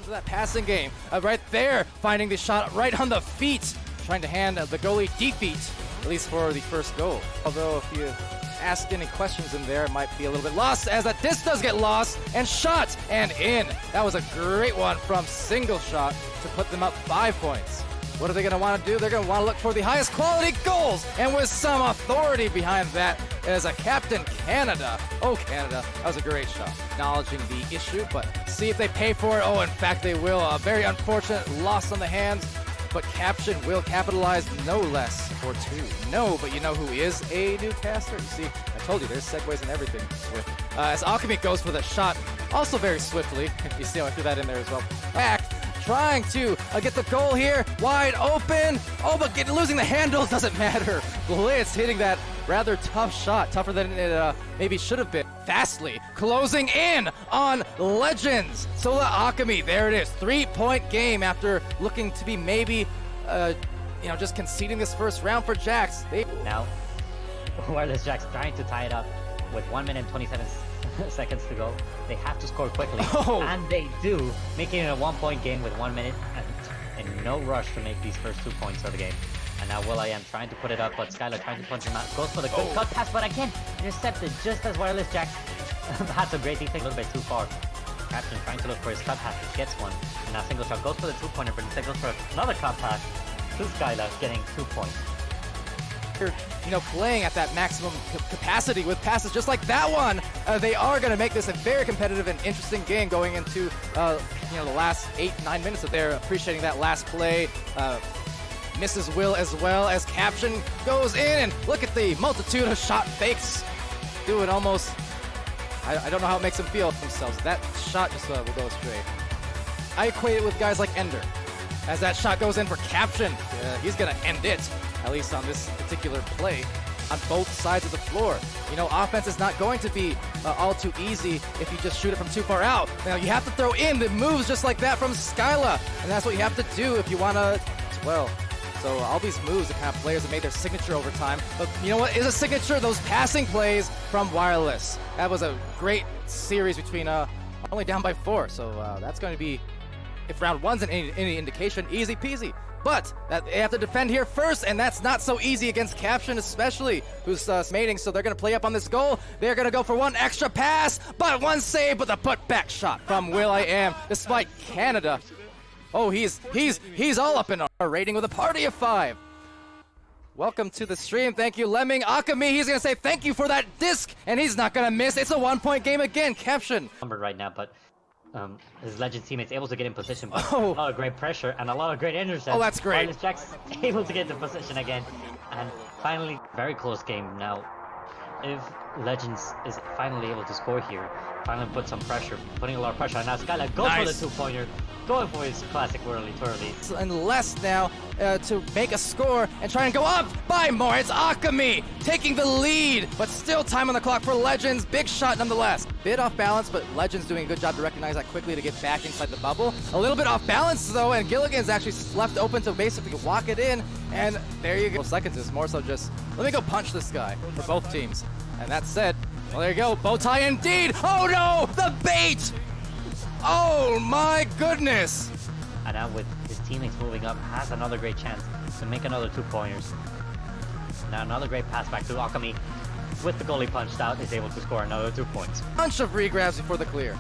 to that passing game. Right there, finding the shot right on the feet, trying to hand the goalie defeat, at least for the first goal. Although if you ask any questions in there, it might be a little bit lost, as that disc does get lost, and shot, and in. That was a great one from single shot to put them up 5 points. What are they going to want to do? They're going to want to look for the highest quality goals, and with some authority behind that as a Captain Canada. Oh, Canada, that was a great shot. Acknowledging the issue, but see if they pay for it. Oh, in fact, they will. A very unfortunate loss on the hands, but Caption will capitalize no less for 2. No, but you know who is a new caster? You see, I told you, there's segues and everything. As Alchemy goes for the shot, also very swiftly. You see how I threw that in there as well. Back. Trying to get the goal here, wide open. Oh, but losing the handle doesn't matter. Blitz hitting that rather tough shot, tougher than it maybe should have been. Fastly closing in on Legends. Sola Alchemy, there it is. 3-point game after looking to be maybe, just conceding this first round for Jax. Now, Wireless Jax trying to tie it up with 1 minute and 27 seconds to go. They have to score quickly, and they do, making it a 1-point game with 1 minute and no rush to make these first 2 points of the game. And now will.i.am trying to put it up, but Skylar trying to punch him out. Goes for the good cut pass, but again, intercepted just as Wireless Jax had some great defense. A little bit too far. Captain trying to look for his cut pass, gets one. And now single shot goes for the 2-pointer, but instead goes for another cut pass to Skylar, getting 2 points. Playing at that maximum capacity with passes just like that one. They are going to make this a very competitive and interesting game going into, the last 8-9 minutes of there. Appreciating that last play. Misses Will as well as Caption goes in, and look at the multitude of shot fakes. Doing almost, I don't know how it makes them feel themselves. That shot just will go straight. I equate it with guys like Ender. As that shot goes in for Caption, he's going to end it. At least on this particular play, on both sides of the floor. Offense is not going to be all too easy if you just shoot it from too far out. Now, you have to throw in the moves just like that from Skyla, and that's what you have to do if you want to, so all these moves, the kind of players that made their signature over time. But you know what is a signature? Those passing plays from Wireless. That was a great series between only down by 4, so that's going to be, if round 1's any indication, easy peasy. But they have to defend here first, and that's not so easy against Caption, especially, who's mating, so they're going to play up on this goal. They're going to go for one extra pass, but one save with a put-back shot from will.i.am, despite Canada. Oh, he's all up in our rating with a party of 5. Welcome to the stream. Thank you, Lemming. Akami, he's going to say thank you for that disc, and he's not going to miss. It's a 1-point game again, Caption. Number right now, but his Legends teammates able to get in position, but a lot of great pressure and a lot of great intercepts. Oh, that's great. Wireless Jax able to get the position again, and finally, very close game. Now, if Legends is finally able to score here, finally put some pressure, putting a lot of pressure, and now Skylar goes for the 2-pointer, going for his classic twirly. And less now to make a score and try and go up by more. It's Akami taking the lead, but still time on the clock for Legends. Big shot nonetheless. Bit off balance, but Legends doing a good job to recognize that quickly to get back inside the bubble. A little bit off balance though, and Gilligan's actually left open to basically walk it in, and there you go. Seconds is more so just, let me go punch this guy for both teams. And that said, well, there you go, bow tie indeed. Oh no, the bait! Oh my goodness! And now with his teammates moving up, has another great chance to make another 2-pointers. Now another great pass back to Alchemy. With the goalie punched out, is able to score another 2 points. Bunch of regrabs before the clear.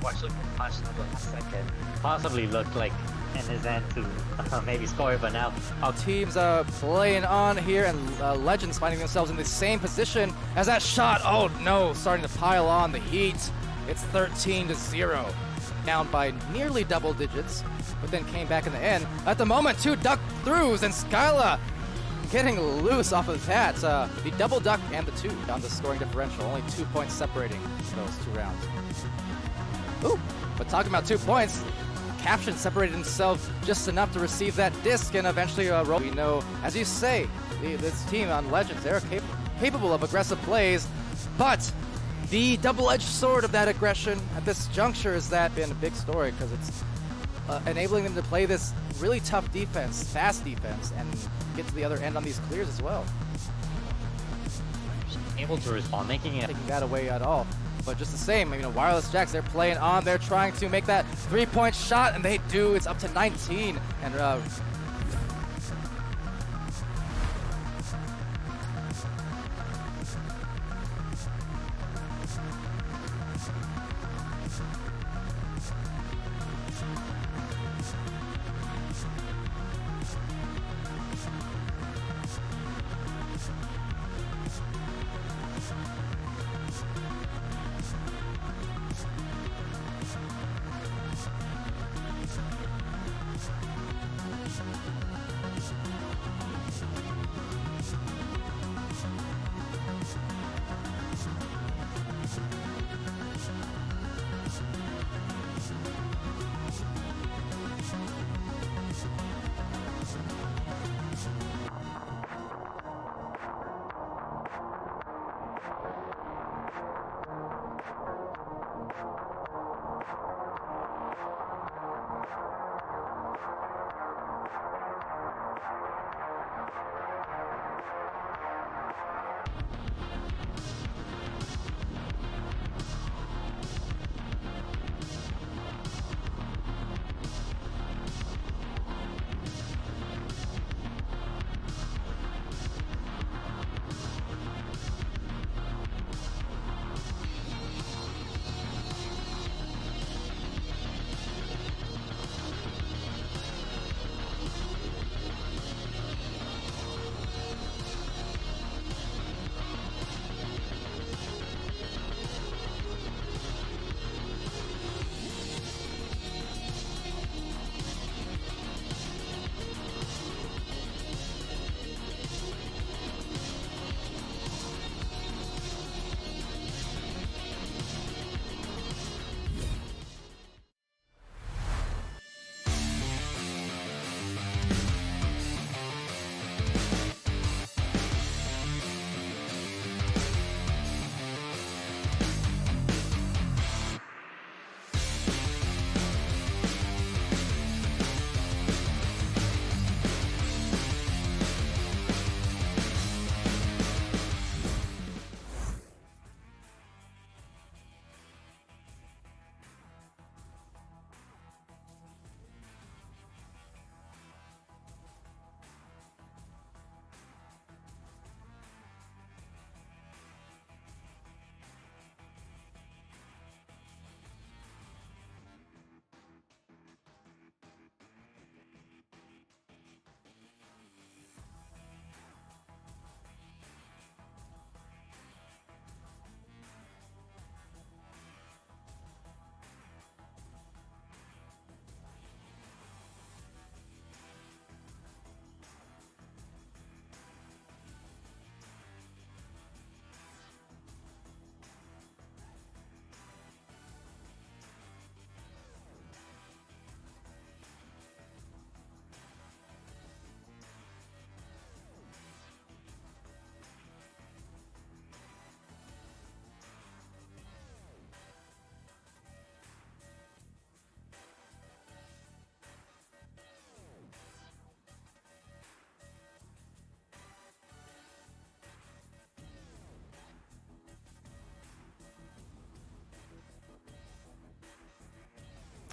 Actually punched in the last second. Possibly looked like in his end to maybe score, but now our teams playing on here, and Legends finding themselves in the same position as that shot. Oh no, starting to pile on the heat. It's 13-0. Down by nearly double digits, but then came back in the end. At the moment, 2 duck throughs, and Skyla getting loose off of that. The double duck and the 2 on the scoring differential. Only 2 points separating those 2 rounds. Ooh, but talking about 2 points, Caption separated himself just enough to receive that disc and eventually roll. We know, as you say, this team on Legends, they're capable of aggressive plays, but the double-edged sword of that aggression at this juncture is that been a big story because it's enabling them to play this really tough defense, fast defense, and get to the other end on these clears as well. Able to respond, making it. Taking that away at all. But just the same, you know, Wireless Jacks, they're playing on. They're trying to make that three-point shot, and they do. It's up to 19. And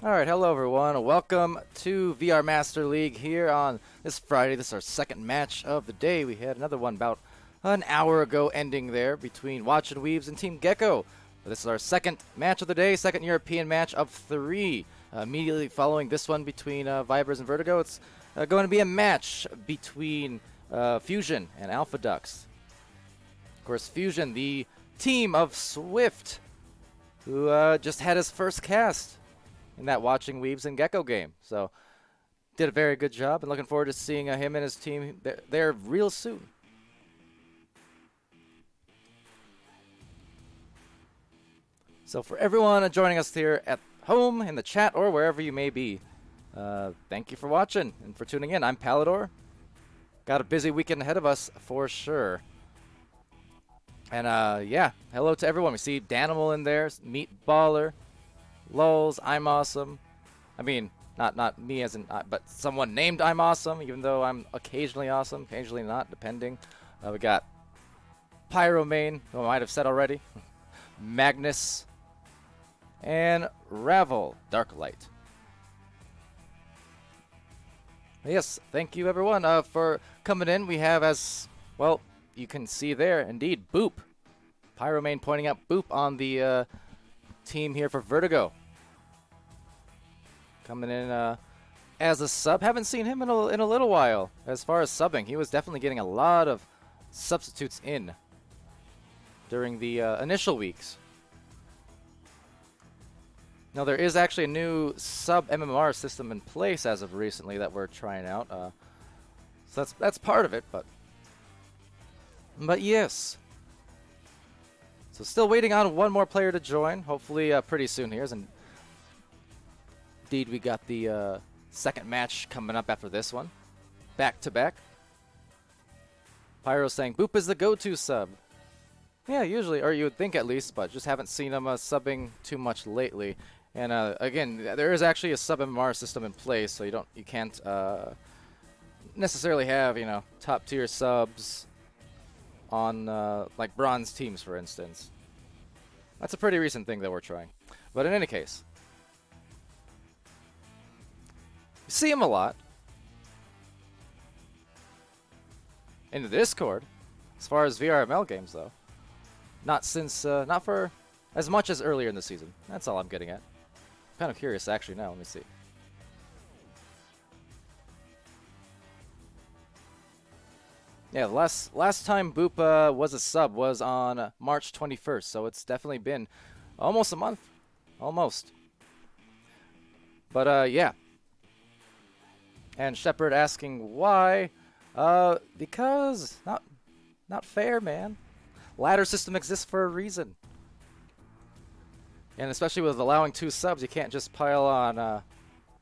all right, hello everyone. Welcome to VR Master League here on this Friday. This is our second match of the day. We had another one about an hour ago ending there between Watch and Weaves and Team Gecko. This is our second match of the day, second European match of three. Immediately following this one between Vibers and Vertigo, it's going to be a match between Fusion and Alpha Ducks. Of course, Fusion, the team of Swift, who just had his first cast in that Watching Weaves and Gecko game. So, did a very good job, and looking forward to seeing him and his team there real soon. So, for everyone joining us here at home, in the chat, or wherever you may be, thank you for watching and for tuning in. I'm Palidore. Got a busy weekend ahead of us for sure. And yeah, hello to everyone. We see Danimal in there, Meatballer, Lulz, I'm Awesome. I mean, not me as in, but someone named I'm Awesome, even though I'm occasionally awesome, occasionally not, depending. We got Pyromane, who I might have said already. Magnus, and Ravel, Dark Light. Yes, thank you everyone for coming in. We have, as well, you can see there, indeed, Boop. Pyromane pointing out Boop on the team here for Vertigo. Coming in as a sub. Haven't seen him in a little while as far as subbing. He was definitely getting a lot of substitutes in during the initial weeks. Now, there is actually a new sub-MMR system in place as of recently that we're trying out. So that's part of it, but yes. So still waiting on one more player to join, hopefully pretty soon here. And indeed, we got the second match coming up after this one. Back to back. Pyro saying, Boop is the go-to sub. Yeah, usually, or you would think at least, but just haven't seen him subbing too much lately. And again, there is actually a sub-MMR system in place, so you can't necessarily have, top tier subs on like bronze teams, for instance. That's a pretty recent thing that we're trying. But in any case, you see him a lot in the Discord. As far as VRML games, though, not for as much as earlier in the season. That's all I'm getting at. Kind of curious, actually. Now, let me see. Yeah, last time Boop was a sub was on March 21st, so it's definitely been almost a month, almost. But yeah. And Shepard asking why? Because not fair, man. Ladder system exists for a reason. And especially with allowing 2 subs, you can't just pile on, at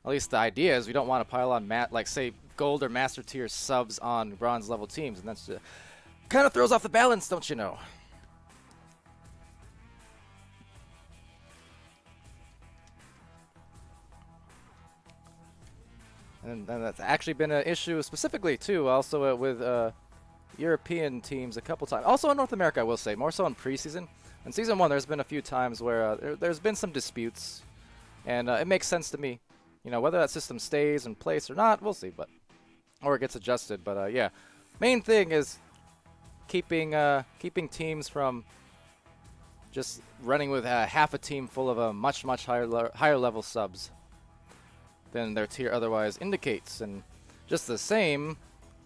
least the idea is we don't want to pile on, like, say, gold or master tier subs on bronze level teams. And that's kind of throws off the balance, don't you know? And that's actually been an issue specifically, too, also with European teams a couple times. Also in North America, I will say, more so in preseason. In Season 1, there's been a few times where there's been some disputes, and it makes sense to me. Whether that system stays in place or not, we'll see, or it gets adjusted. But yeah, main thing is keeping teams from just running with half a team full of much higher level subs than their tier otherwise indicates, and just the same,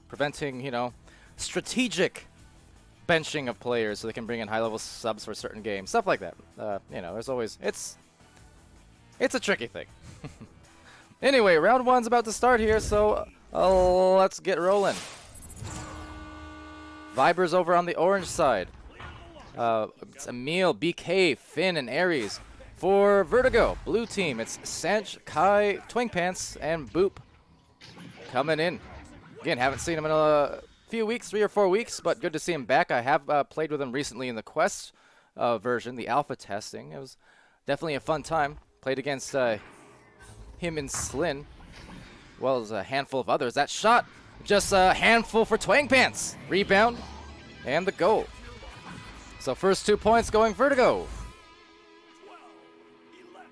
preventing strategic benching of players so they can bring in high-level subs for certain games, stuff like that. There's always it's a tricky thing. Anyway, round 1's about to start here, so let's get rolling. Vibers over on the orange side. It's Emil, BK, Finn, and Ares. For Vertigo, blue team, it's Sanch, Kai, Twingpants, and Boop coming in. Again, haven't seen him in a few weeks, 3 or 4 weeks, but good to see him back. I have played with him recently in the Quest version, the alpha testing. It was definitely a fun time. Played against him and Slin, as well as a handful of others. That shot, just a handful for Twangpants. Rebound, and the goal. So first 2 points going Vertigo. 12, 11,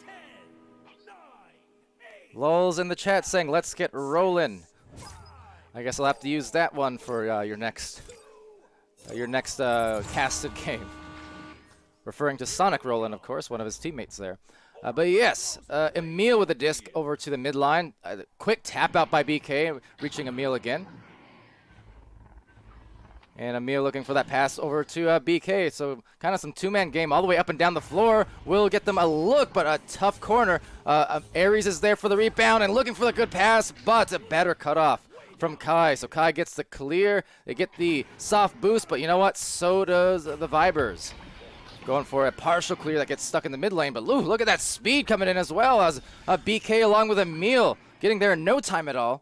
10, 9, 8. Lulz in the chat saying, let's get rolling. I guess I'll have to use that one for your next casted game. Referring to Sonic Roland, of course, one of his teammates there. But yes, Emil with the disc over to the midline. Quick tap out by BK, reaching Emil again. And Emil looking for that pass over to BK. So kind of some two-man game all the way up and down the floor. Will get them a look, but a tough corner. Ares is there for the rebound and looking for the good pass, but a better cutoff from Kai. So Kai gets the clear. They get the soft boost, but you know what? So does the Vibers. Going for a partial clear that gets stuck in the mid lane, but look at that speed coming in as well as BK along with Emil getting there in no time at all.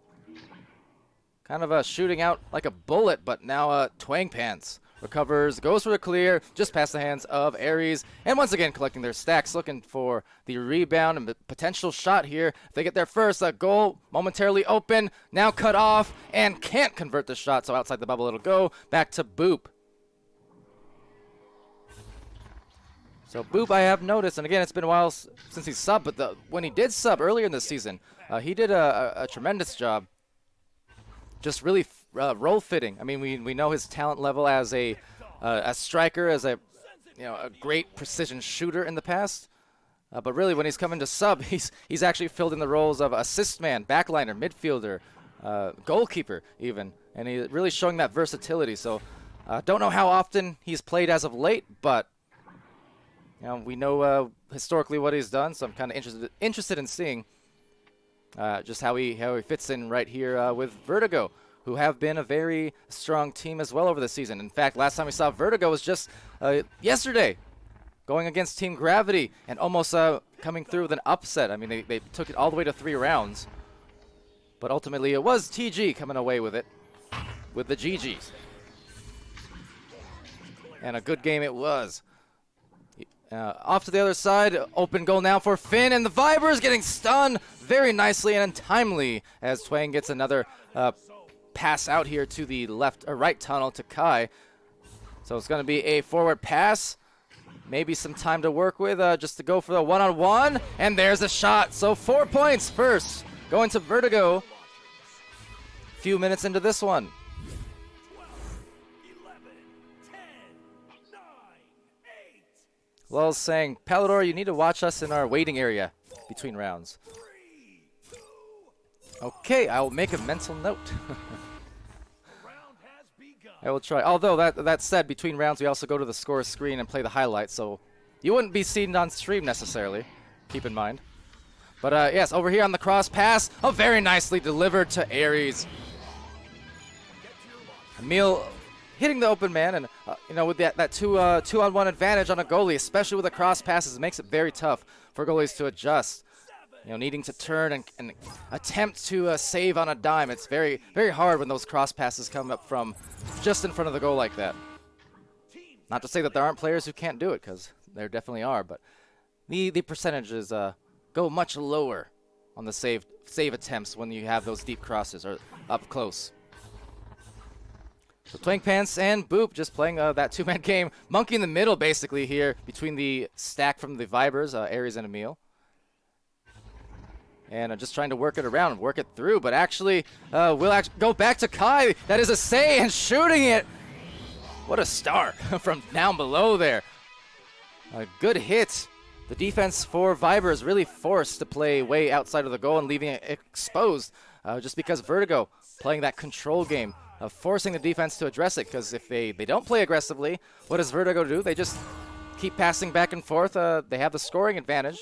Kind of shooting out like a bullet, but now Twangpants recovers, goes for the clear, just past the hands of Ares, and once again collecting their stacks, looking for the rebound and the potential shot here. If they get there first, goal momentarily open, now cut off, and can't convert the shot, so outside the bubble it'll go. Back to Boop. So Boop, I have noticed, and again, it's been a while since he subbed, but when he did sub earlier in the season, he did a tremendous job. Just really role fitting. I mean, we know his talent level as a striker, as a great precision shooter in the past. But really, when he's coming to sub, he's actually filled in the roles of assist man, backliner, midfielder, goalkeeper even, and he's really showing that versatility. So, don't know how often he's played as of late, but we know historically what he's done. So I'm kind of interested in seeing just how he fits in right here with Vertigo, who have been a very strong team as well over the season. In fact, last time we saw Vertigo was just yesterday, going against Team Gravity and almost coming through with an upset. I mean, they took it all the way to 3 rounds. But ultimately, it was TG coming away with it, with the GGs. And a good game it was. Off to the other side, open goal now for Finn, and the Vibers getting stunned very nicely and timely as Twang gets another pass out here to the left or right tunnel to Kai. So it's going to be a forward pass. Maybe some time to work with just to go for the one-on-one, and there's a shot. So 4 points first, going to Vertigo. Few minutes into this one. 12, 11, 10, 9, 8, Lul's saying, Palidore, you need to watch us in our waiting area between rounds. 3, 2, Okay, I will make a mental note. round has begun. I will try. Although that said, between rounds we also go to the score screen and play the highlights, so you wouldn't be seen on stream necessarily. Keep in mind. But yes, over here on the cross pass, very nicely delivered to Aries. Emil hitting the open man, and with that two-on-one advantage on a goalie, especially with the cross passes, makes it very tough for goalies to adjust. Needing to turn and attempt to save on a dime. It's very, very hard when those cross passes come up from just in front of the goal like that. Not to say that there aren't players who can't do it, because there definitely are, but the percentages go much lower on the save attempts when you have those deep crosses or up close. So Twang Pants and Boop just playing that two-man game. Monkey in the middle, basically, here between the stack from the Vibers, Aries and Emil. And just trying to work it around, work it through. But actually, we'll go back to Kai. That is a say and shooting it. What a start from down below there. A good hit. The defense for Vibers really forced to play way outside of the goal and leaving it exposed just because Vertigo playing that control game. Forcing the defense to address it, because if they don't play aggressively, what does Vertigo do? They just keep passing back and forth. They have the scoring advantage.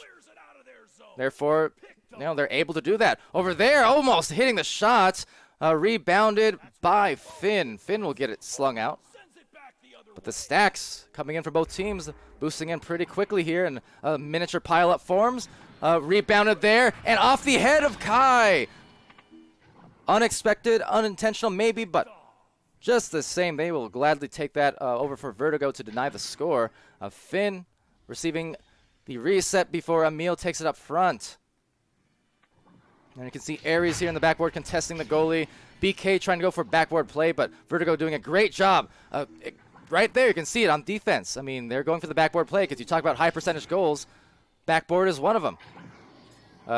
Therefore, they're able to do that. Over there, almost hitting the shot. Rebounded by Finn. Finn will get it slung out. But the stacks coming in for both teams, boosting in pretty quickly here, and a miniature pile-up forms. Rebounded there, and off the head of Kai. Unexpected, unintentional maybe, but just the same, they will gladly take that over for Vertigo to deny the score. Finn receiving the reset before Emil takes it up front. And you can see Aries here in the backboard contesting the goalie. BK trying to go for backboard play, but Vertigo doing a great job. Right there, you can see it on defense. I mean, they're going for the backboard play because you talk about high percentage goals. Backboard is one of them.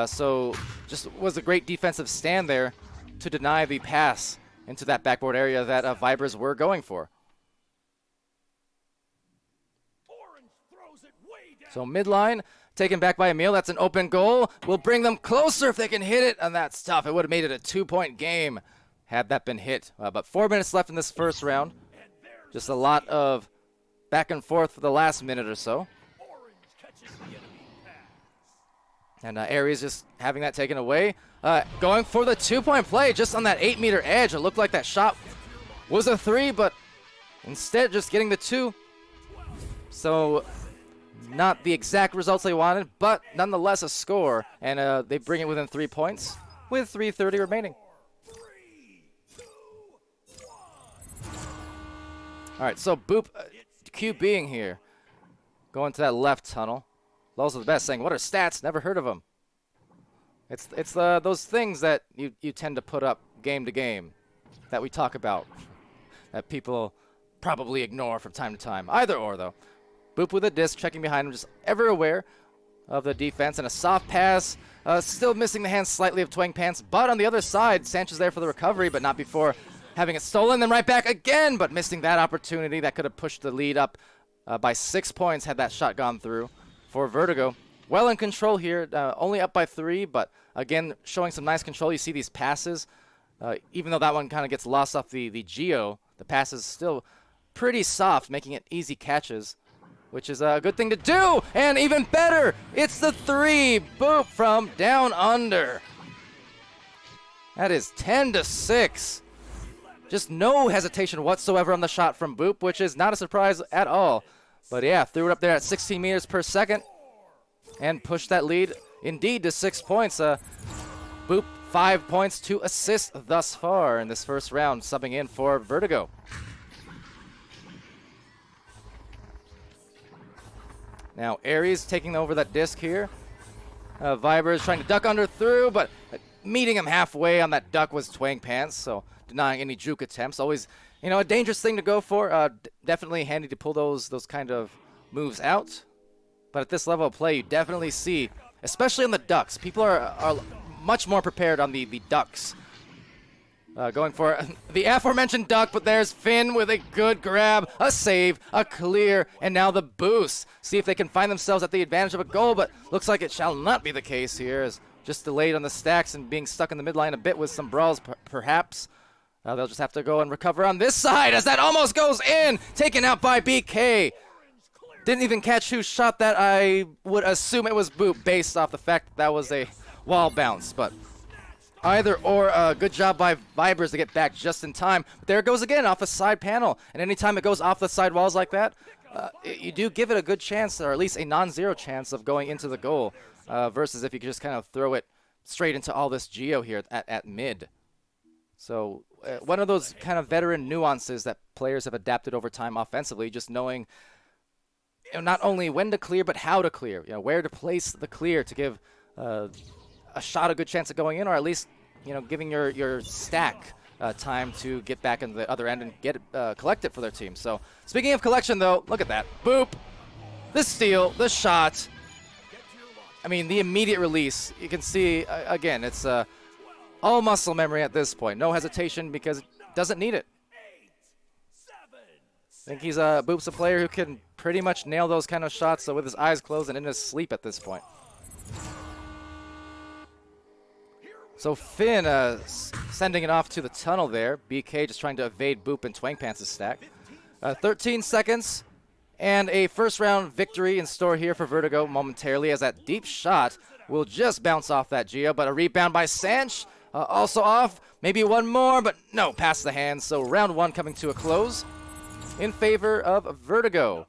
So just was a great defensive stand there to deny the pass into that backboard area that Vibers were going for. So midline, taken back by Emil. That's an open goal. Will bring them closer if they can hit it, and that's tough. It would have made it a 2-point game had that been hit. But 4 minutes left in this first round. Just a lot of back and forth for the last minute or so. And Aries just having that taken away. Going for the 2-point play just on that 8-meter edge. It looked like that shot was a 3, but instead just getting the 2. So not the exact results they wanted, but nonetheless a score. And they bring it within 3 points with 3:30 remaining. All right, so Boop QBing here. Going to that left tunnel. Lul's the best, saying, what are stats? Never heard of them. It's those things that you tend to put up game to game that we talk about that people probably ignore from time to time. Either or, though. Boop with a disc, checking behind him, just ever aware of the defense, and a soft pass, still missing the hands slightly of Twang Pants, but on the other side, Sanchez there for the recovery, but not before having it stolen, then right back again, but missing that opportunity. That could have pushed the lead up by 6 points had that shot gone through for Vertigo. Well in control here, only up by 3, but again, showing some nice control. You see these passes, even though that one kind of gets lost off the Geo, the pass is still pretty soft, making it easy catches, which is a good thing to do, and even better, it's the 3, Boop from down under. That is 10-6. Just no hesitation whatsoever on the shot from Boop, which is not a surprise at all. But yeah, threw it up there at 16 meters per second and pushed that lead indeed to 6 points. Boop, 5 points, 2 assists thus far in this first round, subbing in for Vertigo. Now Aries taking over that disc here. Viber is trying to duck under through, but meeting him halfway on that duck was Twang Pants, so denying any juke attempts. Always, you know, a dangerous thing to go for. Definitely handy to pull those kind of moves out. But at this level of play, you definitely see, especially on the ducks, people are much more prepared on the ducks. Going for the aforementioned duck, but there's Finn with a good grab, a save, a clear, and now the boost. See if they can find themselves at the advantage of a goal, but looks like it shall not be the case here, as just delayed on the stacks and being stuck in the midline a bit with some brawls, perhaps. They'll just have to go and recover on this side as that almost goes in, taken out by BK. Didn't even catch who shot that. I would assume it was Boop based off the fact that was a wall bounce, but either or, good job by Vibers to get back just in time. But there it goes again off the side panel, and anytime it goes off the side walls like that, you do give it a good chance, or at least a non-zero chance of going into the goal, versus if you could just kind of throw it straight into all this Geo here at mid. So one of those kind of veteran nuances that players have adapted over time offensively, just knowing, you know, not only when to clear, but how to clear, you know, where to place the clear to give a shot a good chance of going in, or at least, you know, giving your stack time to get back into the other end and get it, collect it for their team. So speaking of collection, though, look at that. Boop, the steal, the shot. I mean, the immediate release. You can see, again, it's all muscle memory at this point. No hesitation because it doesn't need it. I think he's Boop's a player who can pretty much nail those kind of shots, so with his eyes closed and in his sleep at this point. So Finn sending it off to the tunnel there. BK just trying to evade Boop and Twang Pants' stack. 13 seconds and a first round victory in store here for Vertigo momentarily, as that deep shot will just bounce off that Geo, but a rebound by Sanch also off. Maybe one more, but no, past the hands. So round 1 coming to a close in favor of Vertigo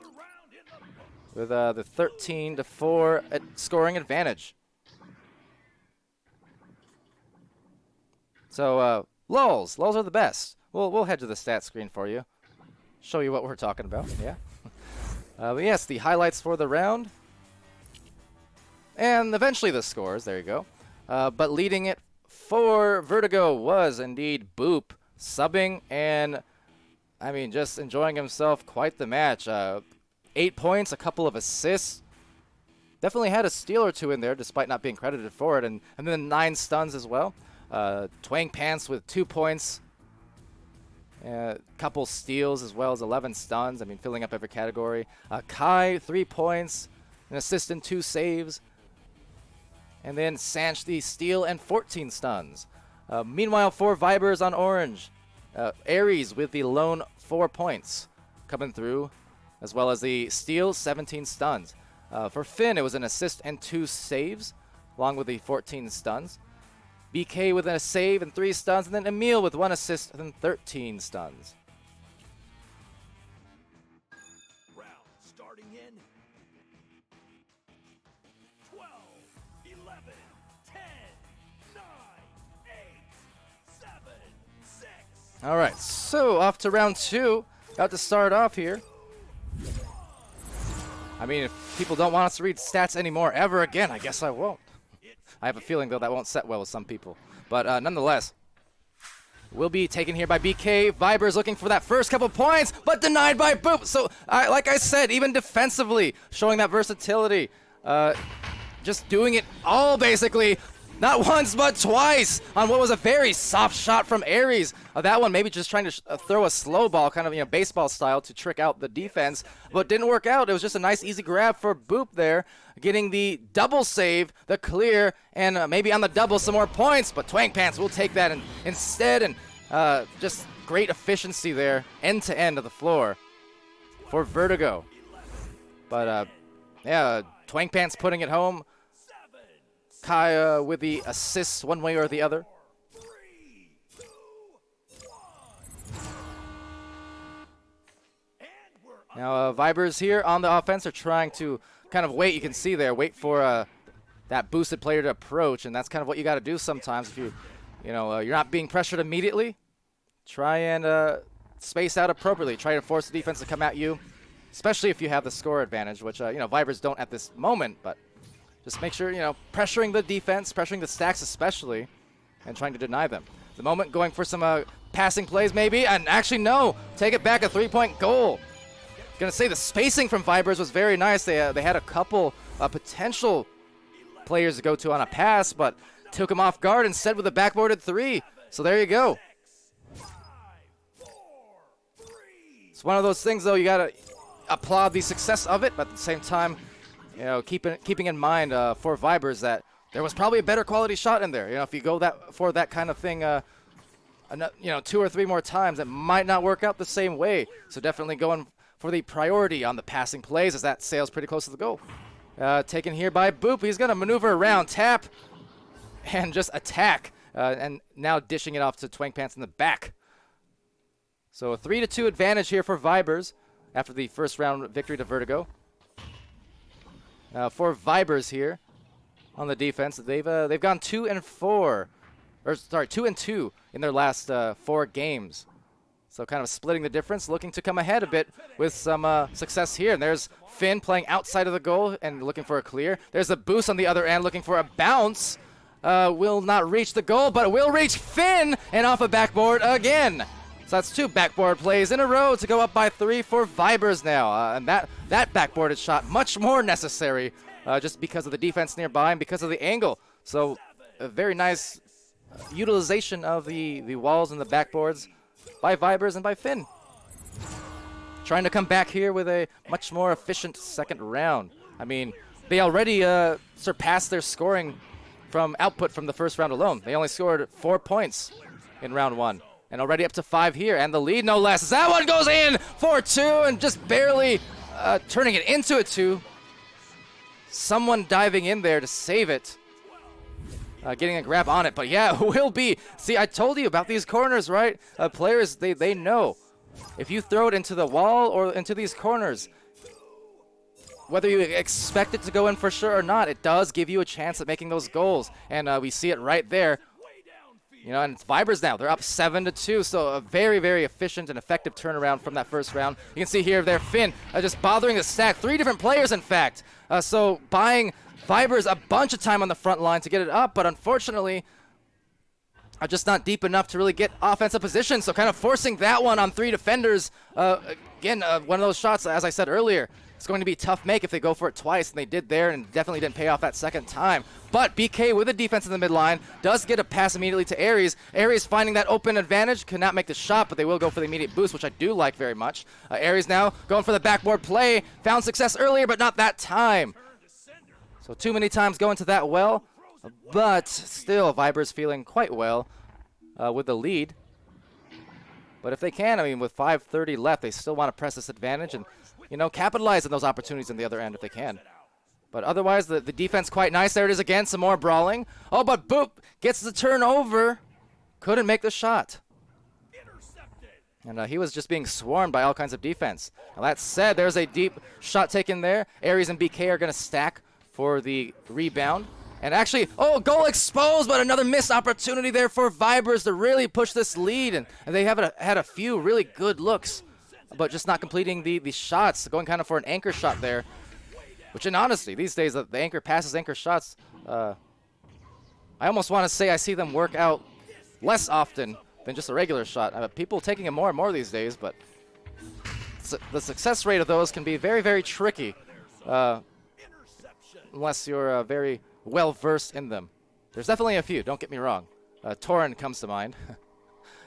with the 13-4 scoring advantage. So, lulls are the best. We'll head to the stat screen for you. Show you what we're talking about, yeah. But yes, the highlights for the round. And eventually the scores, there you go. But leading it for Vertigo was indeed Boop, subbing and, I mean, just enjoying himself quite the match. 8 points, a couple of assists. Definitely had a steal or two in there, despite not being credited for it. And then 9 stuns as well. Twang Pants with 2 points, a couple steals as well as 11 stuns. I mean, filling up every category. Kai, 3 points, an assist and 2 saves. And then Sanch the steal and 14 stuns. Meanwhile, 4 Vibers on orange. Aries with the lone 4 points coming through, as well as the steal, 17 stuns. For Finn, it was an assist and 2 saves, along with the 14 stuns. BK with a save and 3 stuns, and then Emil with 1 assist and 13 stuns. Round starting in 12, 11, 10, 9, 8, 7, 6. All right, so off to round 2. About to start off here. I mean, if people don't want us to read stats anymore ever again, I guess I won't. I have a feeling, though, that won't set well with some people. But nonetheless, will be taken here by BK. Vibers looking for that first couple points, but denied by Boop. So, like I said, even defensively, showing that versatility. Just doing it all, basically. Not once, but twice on what was a very soft shot from Aries. That one maybe just trying to throw a slow ball, kind of baseball style, to trick out the defense, but didn't work out. It was just a nice, easy grab for Boop there, getting the double save, the clear, and maybe on the double some more points, but Twang Pants will take that instead, and just great efficiency there, end to end of the floor for Vertigo. But yeah, Twang Pants putting it home. Kaya with the assists one way or the other. Now Vibers here on the offense are trying to kind of wait. You can see there, wait for that boosted player to approach, and that's kind of what you got to do sometimes if you're not being pressured immediately. Try and space out appropriately. Try to force the defense to come at you, especially if you have the score advantage, which Vibers don't at this moment, but. Just make sure, pressuring the defense, pressuring the stacks especially, and trying to deny them. The moment going for some passing plays maybe, and actually no, take it back, a 3-point goal. Gonna say the spacing from Vibers was very nice. They had a couple potential players to go to on a pass, but took him off guard instead with a backboarded 3. So there you go. It's one of those things though, you gotta applaud the success of it, but at the same time, keeping in mind for Vibers that there was probably a better quality shot in there. If you go for that kind of thing, 2 or 3 more times, it might not work out the same way. So definitely going for the priority on the passing plays as that sails pretty close to the goal. Taken here by Boop. He's going to maneuver around, tap, and just attack. And now dishing it off to Twang Pants in the back. So a 3-2 advantage here for Vibers after the first round victory to Vertigo. For Vibers here on the defense, they've gone 2-4, or sorry, 2-2 in their last 4 games. So kind of splitting the difference, looking to come ahead a bit with some success here. And there's Finn playing outside of the goal and looking for a clear. There's a boost on the other end, looking for a bounce. Will not reach the goal, but will reach Finn and off a backboard again. So that's 2 backboard plays in a row to go up by 3 for Vibers now. And that backboarded shot, much more necessary just because of the defense nearby and because of the angle. So a very nice utilization of the walls and the backboards by Vibers and by Finn. Trying to come back here with a much more efficient second round. I mean, they already surpassed their scoring from output from the first round alone. They only scored 4 points in round 1. And already up to 5 here, and the lead no less. That one goes in for 2, and just barely turning it into a 2. Someone diving in there to save it. Getting a grab on it, but yeah, will be. See, I told you about these corners, right? Players, they know. If you throw it into the wall or into these corners, whether you expect it to go in for sure or not, it does give you a chance at making those goals. And we see it right there. And it's Vibers now. They're up 7-2, so a very, very efficient and effective turnaround from that first round. You can see here there, Finn just bothering the stack. 3 different players, in fact. So buying Vibers a bunch of time on the front line to get it up, but unfortunately, just not deep enough to really get offensive position. So kind of forcing that one on 3 defenders. Again, one of those shots, as I said earlier, it's going to be a tough make if they go for it twice, and they did there, and definitely didn't pay off that second time. But BK with a defense in the midline does get a pass immediately to Aries. Aries finding that open advantage, could not make the shot, but they will go for the immediate boost, which I do like very much. Aries now going for the backboard play, found success earlier, but not that time. So too many times going to that well, but still Vibers feeling quite well with the lead. But if they can, I mean, with 5:30 left, they still want to press this advantage and capitalize on those opportunities on the other end if they can. But otherwise, the defense quite nice. There it is again, some more brawling. Oh, but Boop gets the turnover. Couldn't make the shot. And he was just being swarmed by all kinds of defense. Now that said, there's a deep shot taken there. Aries and BK are going to stack for the rebound. And actually, goal exposed, but another missed opportunity there for Vibers to really push this lead. And they have had a few really good looks, but just not completing the shots, going kind of for an anchor shot there. Which in honesty, these days, the anchor passes, anchor shots, I almost want to say I see them work out less often than just a regular shot. People taking it more and more these days, but the success rate of those can be very, very tricky unless you're very well versed in them. There's definitely a few, don't get me wrong. Torin comes to mind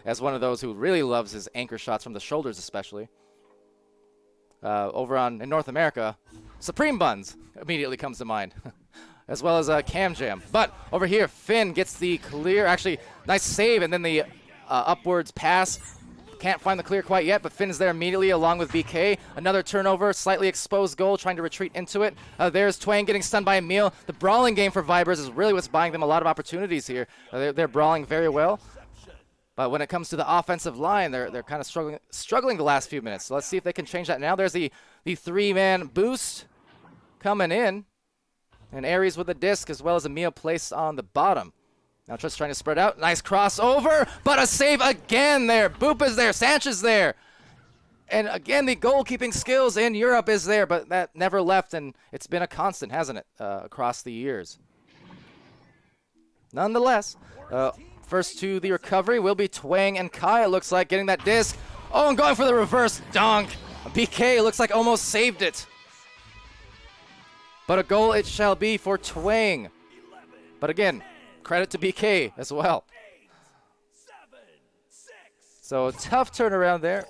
as one of those who really loves his anchor shots from the shoulders especially. Over in North America, Supreme Buns immediately comes to mind, as well as Cam Jam. But over here, Finn gets the clear, actually, nice save, and then the upwards pass. Can't find the clear quite yet, but Finn's there immediately along with BK. Another turnover, slightly exposed goal, trying to retreat into it. There's Twang getting stunned by Emil. The brawling game for Vibers is really what's buying them a lot of opportunities here. They're brawling very well. But when it comes to the offensive line, they're kind of struggling the last few minutes. So let's see if they can change that now. There's the three-man boost coming in. And Aries with the disc, as well as Emil placed on the bottom. Now just trying to spread out. Nice crossover, but a save again there. Boop is there, Sanch is there. And again, the goalkeeping skills in Europe is there, but that never left, and it's been a constant, hasn't it, across the years. Nonetheless, first to the recovery will be Twang and Kai, it looks like, getting that disc. Oh, and going for the reverse dunk. BK looks like almost saved it. But a goal it shall be for Twang. But again, credit to BK as well. So tough turnaround there.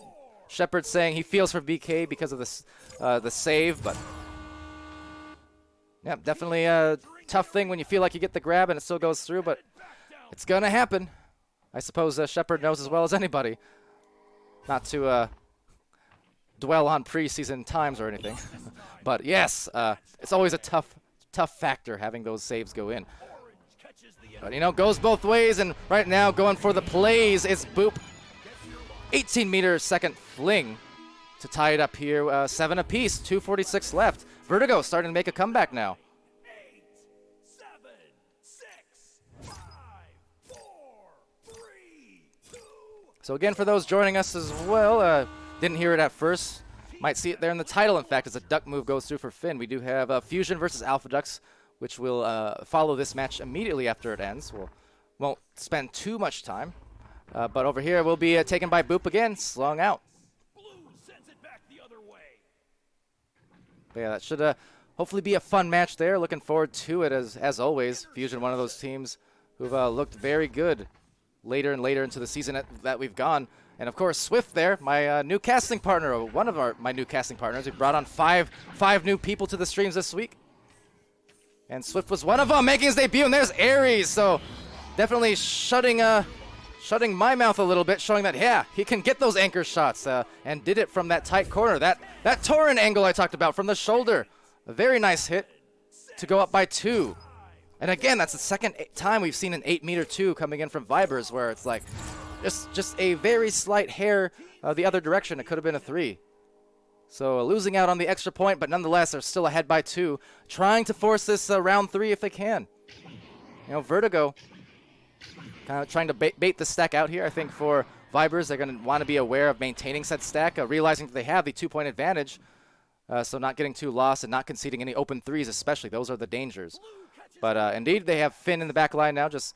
Shepard saying he feels for BK because of the save, but yeah, definitely a tough thing when you feel like you get the grab and it still goes through, but it's gonna happen. I suppose Shepard knows as well as anybody. Not to dwell on preseason times or anything, but yes, it's always a tough factor having those saves go in. But you know, goes both ways, and right now going for the plays is Boop. 18-meter second fling to tie it up here. 7 apiece, 2:46 left. Vertigo starting to make a comeback now. 8, 7, 6, 5, 4, 3, 2. So again, for those joining us as well, didn't hear it at first. Might see it there in the title, in fact, as a duck move goes through for Finn. We do have Fusion versus Alpha Ducks, which will follow this match immediately after it ends. Won't spend too much time. But over here will be taken by Boop again, slung out. Blue sends it back the other way. But yeah, that should hopefully be a fun match there. Looking forward to it as always. Fusion, one of those teams who've looked very good later and later into the season that we've gone. And of course, Swift there, my new casting partner, one of my new casting partners. We brought on five new people to the streams this week. And Swift was one of them, making his debut, and there's Aries. So definitely shutting my mouth a little bit, showing that, yeah, he can get those anchor shots, and did it from that tight corner. That Torin angle I talked about from the shoulder. A very nice hit to go up by 2. And again, that's the second time we've seen an 8-meter 2 coming in from Vibers, where it's like just a very slight hair the other direction. It could have been a 3. So losing out on the extra point, but nonetheless, they're still ahead by 2. Trying to force this round 3 if they can. You know, Vertigo kind of trying to bait the stack out here. I think for Vibers, they're going to want to be aware of maintaining said stack, realizing that they have the 2-point advantage. So not getting too lost and not conceding any open 3s especially. Those are the dangers. But indeed, they have Finn in the back line now, just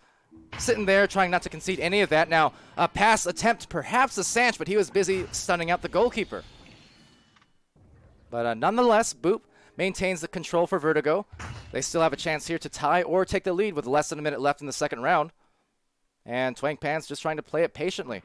sitting there trying not to concede any of that. Now, a pass attempt, perhaps a Sanch, but he was busy stunning out the goalkeeper. But nonetheless, Boop maintains the control for Vertigo. They still have a chance here to tie or take the lead with less than a minute left in the second round. And Twang Pants just trying to play it patiently.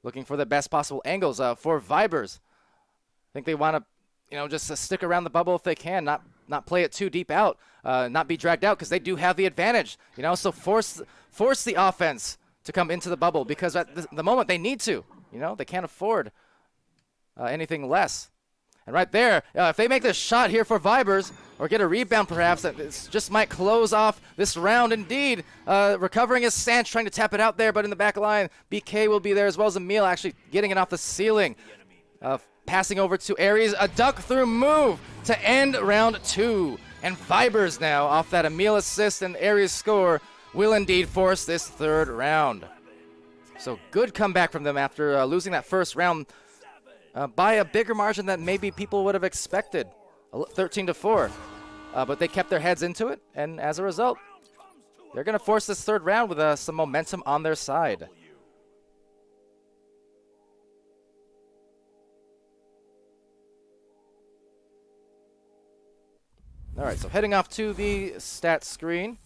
Looking for the best possible angles for Vibers. I think they want to, you know, just stick around the bubble if they can, not play it too deep out, not be dragged out, because they do have the advantage. You know, so force the offense to come into the bubble, because at the moment they need to. You know, they can't afford anything less. And right there, if they make this shot here for Vibers, or get a rebound perhaps, that just might close off this round indeed. Recovering is Sanch, trying to tap it out there, but in the back line, BK will be there, as well as Emil actually getting it off the ceiling. Passing over to Aries, a duck through move to end round 2. And Vibers now, off that Emil assist and Aries score, will indeed force this third round. So good comeback from them after losing that first round by a bigger margin than maybe people would have expected, 13-4. But they kept their heads into it, and as a result, they're going to force this third round with some momentum on their side. All right, so heading off to the stats screen.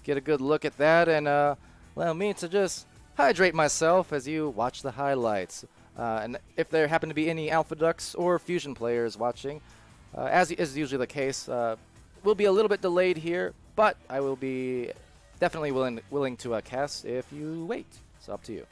Get a good look at that and allow me to just hydrate myself as you watch the highlights. And if there happen to be any Alpha Ducks or Fusion players watching, as is usually the case, we'll be a little bit delayed here, but I will be definitely willing to cast if you wait. It's up to you.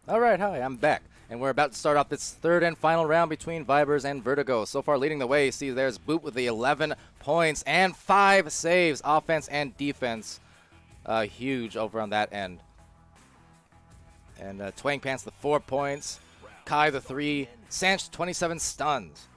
Alright, hi, I'm back. And we're about to start off this third and final round between Vibers and Vertigo. So far leading the way, see there's Boop with the 11 points and 5 saves, offense and defense. Huge over on that end. And Twang Pants the 4 points, Kai the 3, Sanch 27 stuns.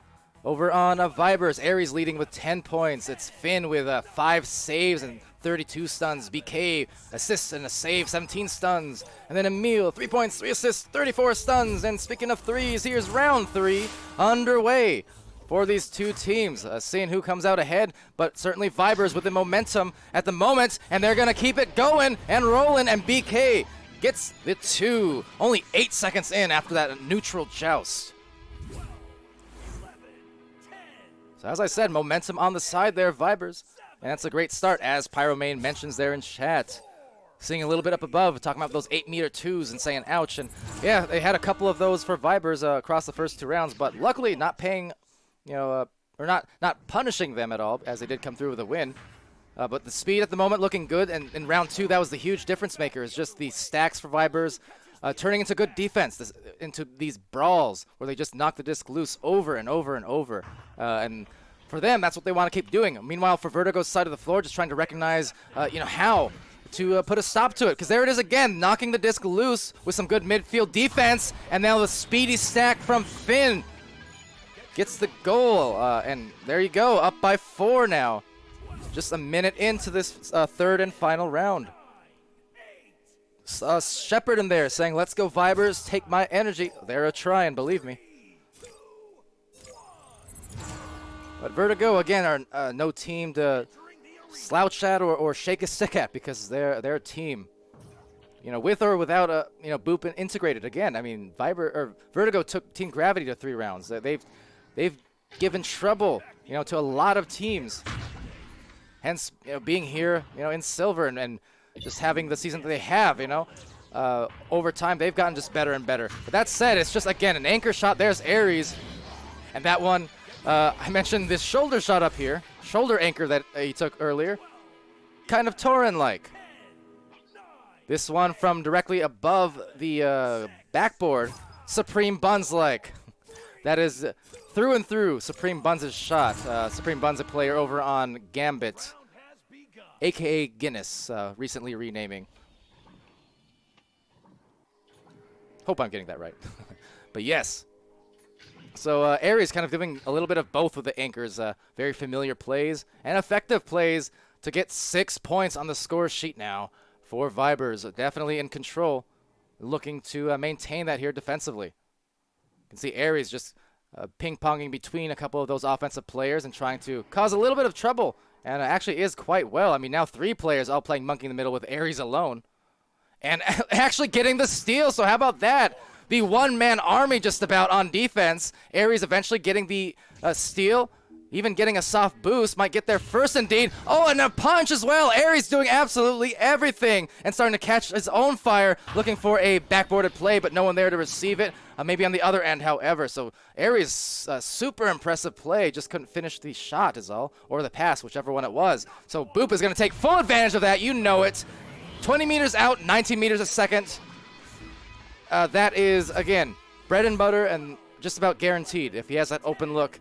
Over on Vibers, Ares leading with 10 points. It's Finn with 5 saves and 32 stuns. BK, assists and a save, 17 stuns. And then Emil, 3 points, 3 assists, 34 stuns. And speaking of threes, here's round 3 underway for these two teams. Seeing who comes out ahead, but certainly Vibers with the momentum at the moment. And they're going to keep it going and rolling. And BK gets the 2. Only 8 seconds in after that neutral joust. So as I said, momentum on the side there, Vibers. And that's a great start, as Pyromane mentions there in chat. Seeing a little bit up above, talking about those 8-meter 2s and saying ouch. And yeah, they had a couple of those for Vibers across the first 2 rounds, but luckily not paying, or not punishing them at all, as they did come through with a win. But the speed at the moment looking good, and in round 2, that was the huge difference maker, is just the stacks for Vibers turning into good defense, into these brawls where they just knock the disc loose over and over and over. And for them, that's what they want to keep doing. Meanwhile, for Vertigo's side of the floor, just trying to recognize, how to put a stop to it. Because there it is again, knocking the disc loose with some good midfield defense. And now the speedy stack from Finn gets the goal. And there you go, up by 4 now. Just a minute into this third and final round. Shepard in there saying, let's go Vibers, take my energy. They're trying, believe me. But Vertigo, again, are no team to slouch at or shake a stick at, because they're a team. With or without Boop integrated. Again, I mean, Vertigo took Team Gravity to 3 rounds. They've given trouble, to a lot of teams. Hence, being here, in silver and just having the season that they have, over time they've gotten just better and better. But that said, it's just, again, an anchor shot. There's Ares. And that one, I mentioned this shoulder shot up here. Shoulder anchor that he took earlier. Kind of Torin-like. This one from directly above the backboard. Supreme Buns-like. That is through and through Supreme Buns' shot. Supreme Buns, a player over on Gambit, a.k.a. Guinness, recently renaming. Hope I'm getting that right. But yes. So Ares kind of doing a little bit of both with the anchors. Very familiar plays and effective plays to get 6 points on the score sheet now for Vibers. Definitely in control. Looking to maintain that here defensively. You can see Ares just ping-ponging between a couple of those offensive players and trying to cause a little bit of trouble. And actually is quite well. I mean, now 3 players all playing monkey in the middle with Ares alone. And actually getting the steal, so how about that? The one-man army just about on defense. Ares eventually getting the steal. Even getting a soft boost. Might get there first indeed. Oh, and a punch as well. Ares doing absolutely everything. And starting to catch his own fire. Looking for a backboarded play, but no one there to receive it. Maybe on the other end, however. So Ares, super impressive play. Just couldn't finish the shot is all. Or the pass, whichever one it was. So Boop is going to take full advantage of that. You know it. 20 meters out, 19 meters a second. That is, again, bread and butter and just about guaranteed. If he has that open look,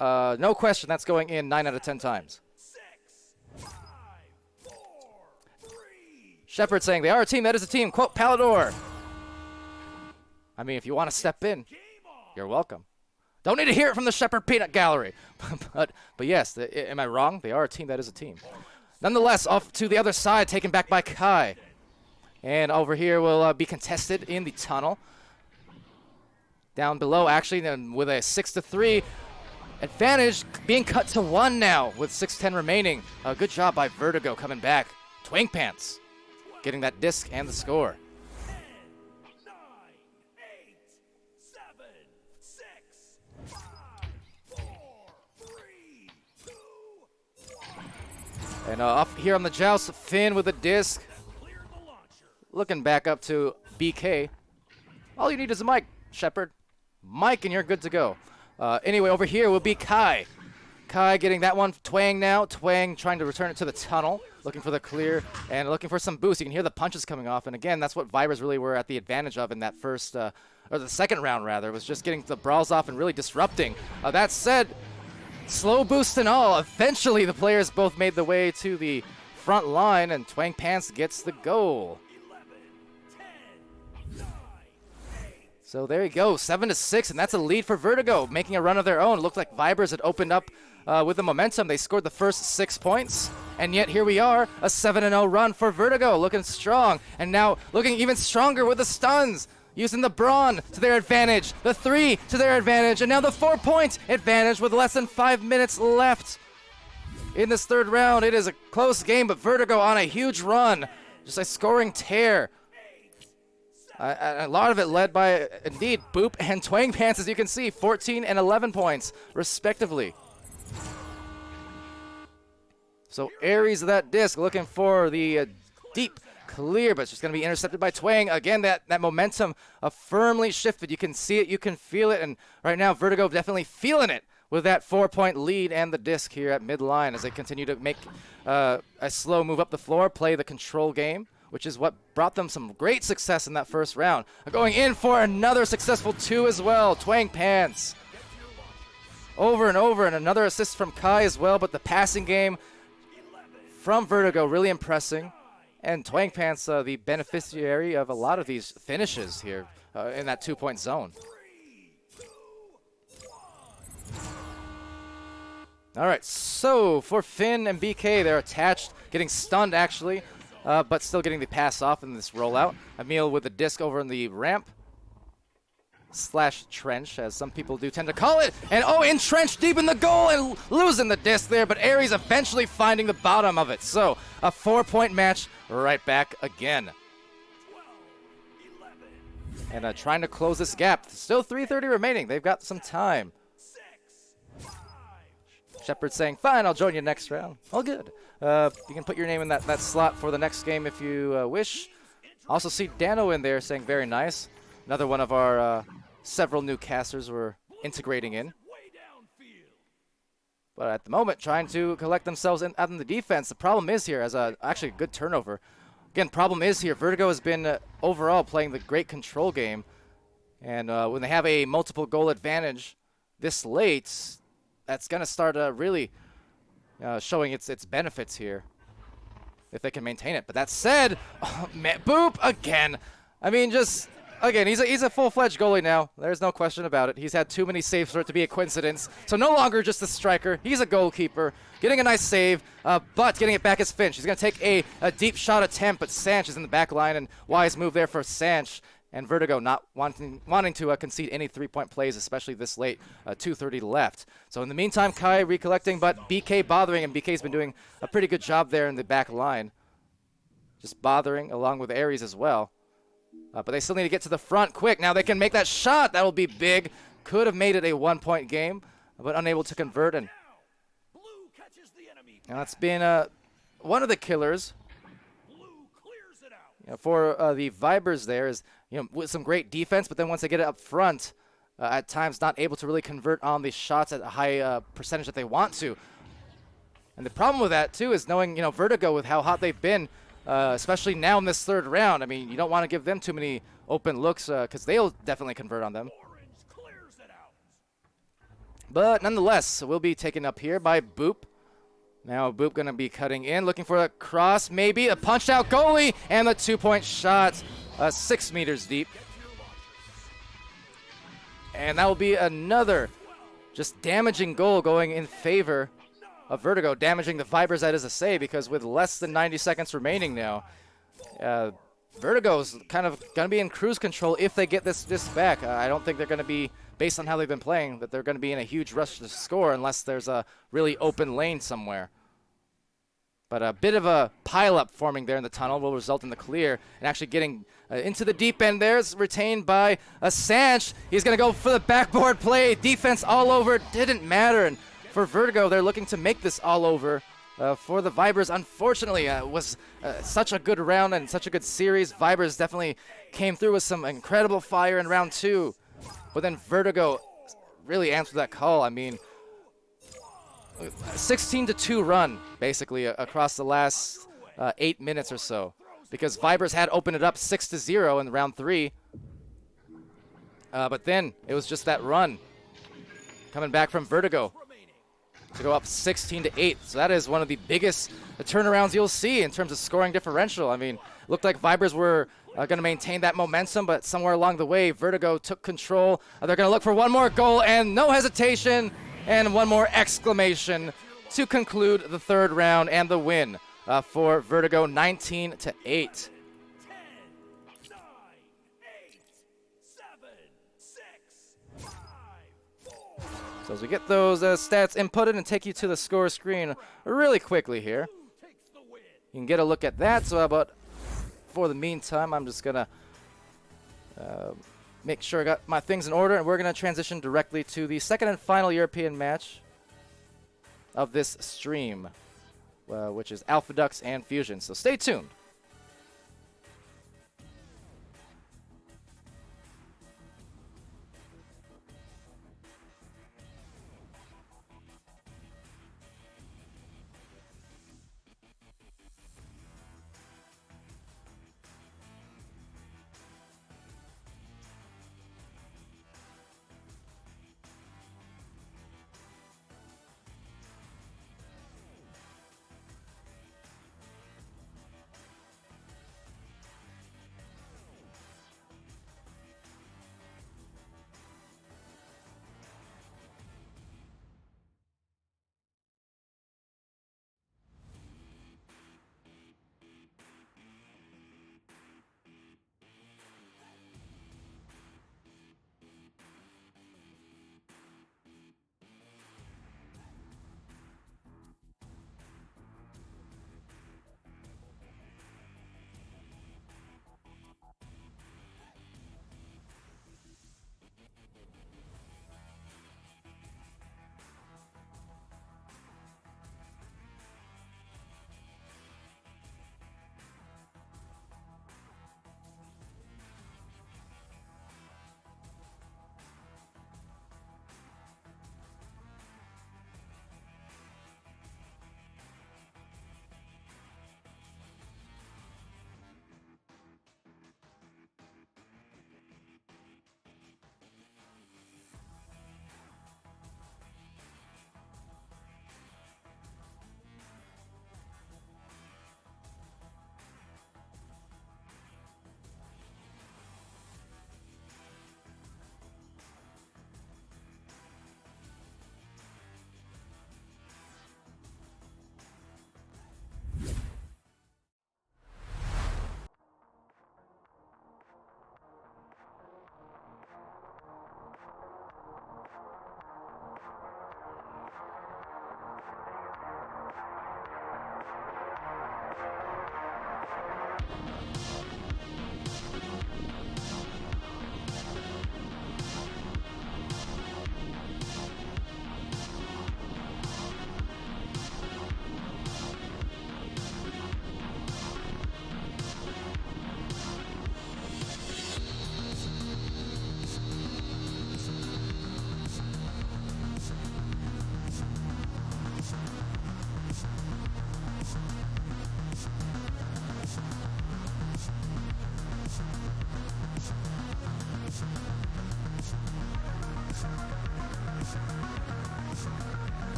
no question that's going in 9 out of 10 times. 6, 5, 4, 3. Shepard saying, they are a team, that is a team. Quote, Palidore. I mean, if you want to step in, you're welcome. Don't need to hear it from the Shepard Peanut Gallery. but yes, am I wrong? They are a team, that is a team. Nonetheless, off to the other side, taken back by Kai. And over here will be contested in the tunnel. Down below, actually, then with a 6-3 advantage, being cut to 1 now with 6:10 remaining. Good job by Vertigo coming back. Twang Pants getting that disc and the score. 10, 9, 8, 7, 6, 5, 4, 3, 2, 1. And up here on the joust, Finn with a disc. Clear the launcher. Looking back up to BK. All you need is a mic, Shepard. Mic and you're good to go. Anyway, over here will be Kai. Kai getting that one. Twang now. Twang trying to return it to the tunnel. Looking for the clear and looking for some boost. You can hear the punches coming off. And again, that's what Vibers really were at the advantage of in that first, or the second round rather, was just getting the brawls off and really disrupting. That said, slow boost and all, eventually the players both made the way to the front line and Twang Pants gets the goal. 11, 10, 9, 8. So there you go, 7-6, and that's a lead for Vertigo, making a run of their own. It looked like Vibers had opened up with the momentum. They scored the first 6 points, and yet here we are, a 7-0 run for Vertigo, looking strong, and now looking even stronger with the stuns, using the Brawn to their advantage, the 3 to their advantage, and now the 4-point advantage with less than 5 minutes left. In this third round, it is a close game, but Vertigo on a huge run, just a scoring tear. A lot of it led by, indeed, Boop and Twang Pants, as you can see, 14 and 11 points, respectively. So Aries of that disc looking for the deep clear, but it's just going to be intercepted by Twang. Again, that momentum firmly shifted. You can see it, you can feel it, and right now Vertigo definitely feeling it with that 4-point lead and the disc here at midline as they continue to make a slow move up the floor, play the control game, which is what brought them some great success in that first round. Going in for another successful 2 as well. Twang Pants. Over and over, and another assist from Kai as well, but the passing game from Vertigo really impressing. And Twang Pants, the beneficiary of a lot of these finishes here in that 2-point zone. All right, so for Finn and BK, they're attached, getting stunned actually. But still getting the pass off in this rollout. Emil with the disc over in the ramp. / trench, as some people do tend to call it. And entrenched deep in the goal and losing the disc there. But Aries eventually finding the bottom of it. So a 4-point match right back again. 12, 11, And trying to close this gap. Still 3:30 remaining. They've got some time. 6, 5, Shepard saying, fine, I'll join you next round. All good. You can put your name in that slot for the next game if you wish. Also see Dano in there saying very nice. Another one of our several new casters we're integrating in. way downfield. But at the moment, trying to collect themselves out in the defense. The problem is here, as actually a good turnover. Again, problem is here, Vertigo has been overall playing the great control game. And when they have a multiple goal advantage this late, that's going to start really showing its benefits here, if they can maintain it. But that said, Boop again. I mean, just again, he's a full-fledged goalie now. There's no question about it. He's had too many saves for it to be a coincidence. So no longer just a striker. He's a goalkeeper, getting a nice save, but getting it back is Finch. He's going to take a deep shot attempt, but Sanch is in the back line, and wise move there for Sanch. And Vertigo not wanting to concede any 3-point plays, especially this late, 2:30 left. So in the meantime, Kai recollecting, but BK bothering, and BK's been doing a pretty good job there in the back line. Just bothering along with Aries as well. But they still need to get to the front quick. Now they can make that shot. That will be big. Could have made it a 1-point game, but unable to convert. And Blue catches the enemy. that's been one of the killers Blue clears it out. for the Vibers there is, with some great defense, but then once they get it up front, at times not able to really convert on the shots at a high percentage that they want to. And the problem with that, too, is knowing, Vertigo with how hot they've been, especially now in this third round. I mean, you don't want to give them too many open looks because they'll definitely convert on them. Orange clears it out. But nonetheless, we'll be taken up here by Boop. Now Boop going to be cutting in, looking for a cross, maybe a punched-out goalie, and the 2-point shot, 6 meters deep. And that will be another just damaging goal going in favor of Vertigo, damaging the Vibers. That is a save, because with less than 90 seconds remaining now, Vertigo's kind of going to be in cruise control if they get this back. I don't think they're going to be, based on how they've been playing, that they're going to be in a huge rush to score unless there's a really open lane somewhere. But a bit of a pileup forming there in the tunnel will result in the clear and actually getting into the deep end. There's retained by Sanch. He's going to go for the backboard play. Defense all over. Didn't matter. And for Vertigo, they're looking to make this all over. For the Vibers, unfortunately, was such a good round and such a good series. Vibers definitely came through with some incredible fire in round 2. But then Vertigo really answered that call. I mean, 16-2 run, basically, across the last 8 minutes or so. Because Vibers had opened it up 6-0 in round 3. But then it was just that run coming back from Vertigo to go up 16-8. So that is one of the biggest turnarounds you'll see in terms of scoring differential. I mean, looked like Vibers were going to maintain that momentum, but somewhere along the way, Vertigo took control. They're going to look for one more goal, and no hesitation, and one more exclamation to conclude the 3rd round and the win for Vertigo, 19-8. 10, 9, 8, 7, 6, 5, 4. So as we get those stats inputted and take you to the score screen really quickly here, Takes the win. you can get a look at that. So but for the meantime, I'm just going to make sure I got my things in order, and we're going to transition directly to the second and final European match of this stream, which is Alpha Ducks and Fusion. So stay tuned.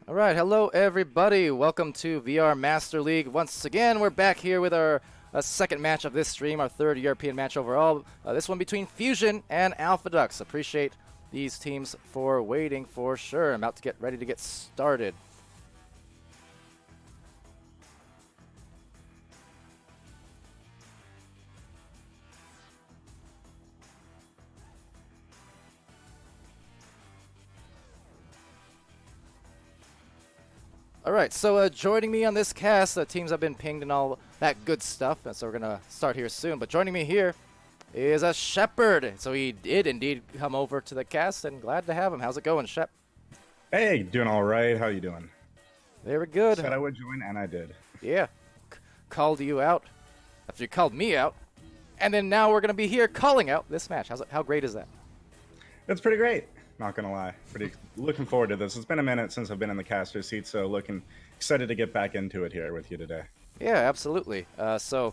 All right, hello everybody. Welcome to VR Master League. Once again, we're back here with our second match of this stream, our third European match overall. This one between Fusion and Alpha Ducks. Appreciate these teams for waiting for sure. I'm about to get ready to get started. All right, so joining me on this cast, teams have been pinged and all that good stuff, and so we're gonna start here soon. But joining me here is a Shepard. So he did indeed come over to the cast, and glad to have him. How's it going, Shep? Hey, doing all right. How you doing? Very good. Said I would join, and I did. Yeah, called you out after you called me out, and then now we're gonna be here calling out this match. How great is that? It's pretty great. Not gonna lie, pretty looking forward to this. It's been a minute since I've been in the caster seat, so looking excited to get back into it here with you today. Yeah, absolutely. So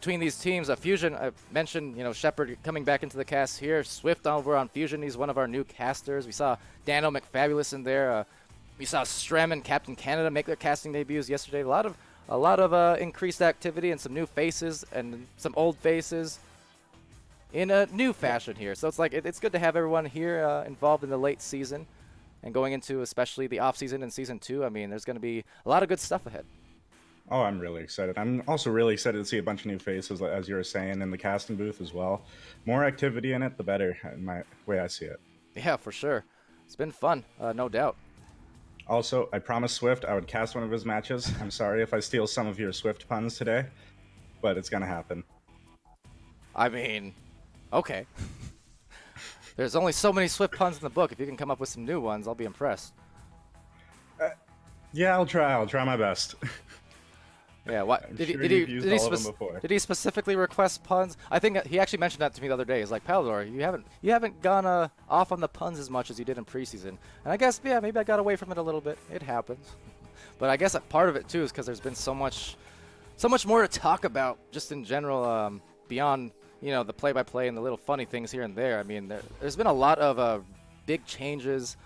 between these teams, Fusion, I mentioned, Shepard coming back into the cast here. Swift over on Fusion, he's one of our new casters. We saw Dano McFabulous in there. We saw Strem and Captain Canada make their casting debuts yesterday. A lot of increased activity and some new faces and some old faces in a new fashion here. So it's like it's good to have everyone here involved in the late season and going into especially the off season and season 2. I mean, there's going to be a lot of good stuff ahead. Oh, I'm really excited. I'm also really excited to see a bunch of new faces, as you were saying, in the casting booth as well. More activity in it, the better, in my way I see it. Yeah, for sure. It's been fun, no doubt. Also, I promised Swift I would cast one of his matches. I'm sorry if I steal some of your Swift puns today, but it's going to happen. I mean, okay. There's only so many Swift puns in the book. If you can come up with some new ones, I'll be impressed. Yeah, I'll try. I'll try my best. Yeah, what I'm did sure he you've used all of them before. Did he specifically request puns? I think he actually mentioned that to me the other day. He's like, Palidore, you haven't gone off on the puns as much as you did in preseason. And I guess maybe I got away from it a little bit. It happens. But I guess part of it too is because there's been so much more to talk about just in general beyond the play-by-play and the little funny things here and there. I mean, there's been a lot of big changes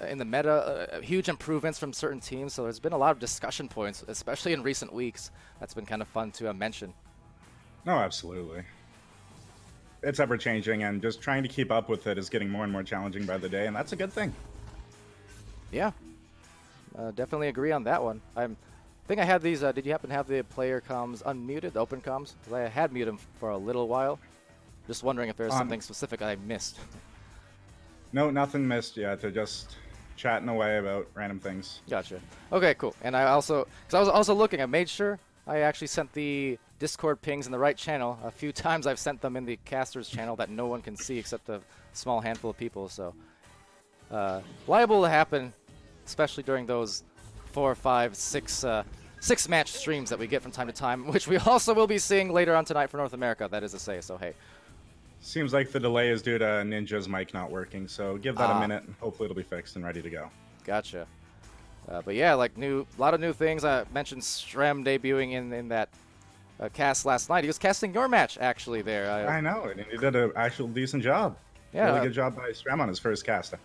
in the meta, huge improvements from certain teams, so there's been a lot of discussion points, especially in recent weeks. That's been kind of fun to mention. No, absolutely. It's ever-changing, and just trying to keep up with it is getting more and more challenging by the day, and that's a good thing. Yeah, definitely agree on that one. I think I had these, did you happen to have the player comms unmuted, the open comms? Because I had muted them for a little while. Just wondering if there's something specific I missed. No, nothing missed yet. They're just chatting away about random things. Gotcha. Okay, cool. And I also, because I was also looking, I made sure I actually sent the Discord pings in the right channel. A few times I've sent them in the caster's channel that no one can see except a small handful of people. So liable to happen, especially during those 4, 5, 6 match streams that we get from time to time, which we also will be seeing later on tonight for North America. That is to say. So hey. Seems like the delay is due to Ninja's mic not working, so give that a minute, and hopefully it'll be fixed and ready to go. Gotcha. But yeah, like a lot of new things. I mentioned Strem debuting in that cast last night. He was casting your match, actually, there. I know, and he did an actual decent job. Yeah. Really good job by Strem on his first cast. I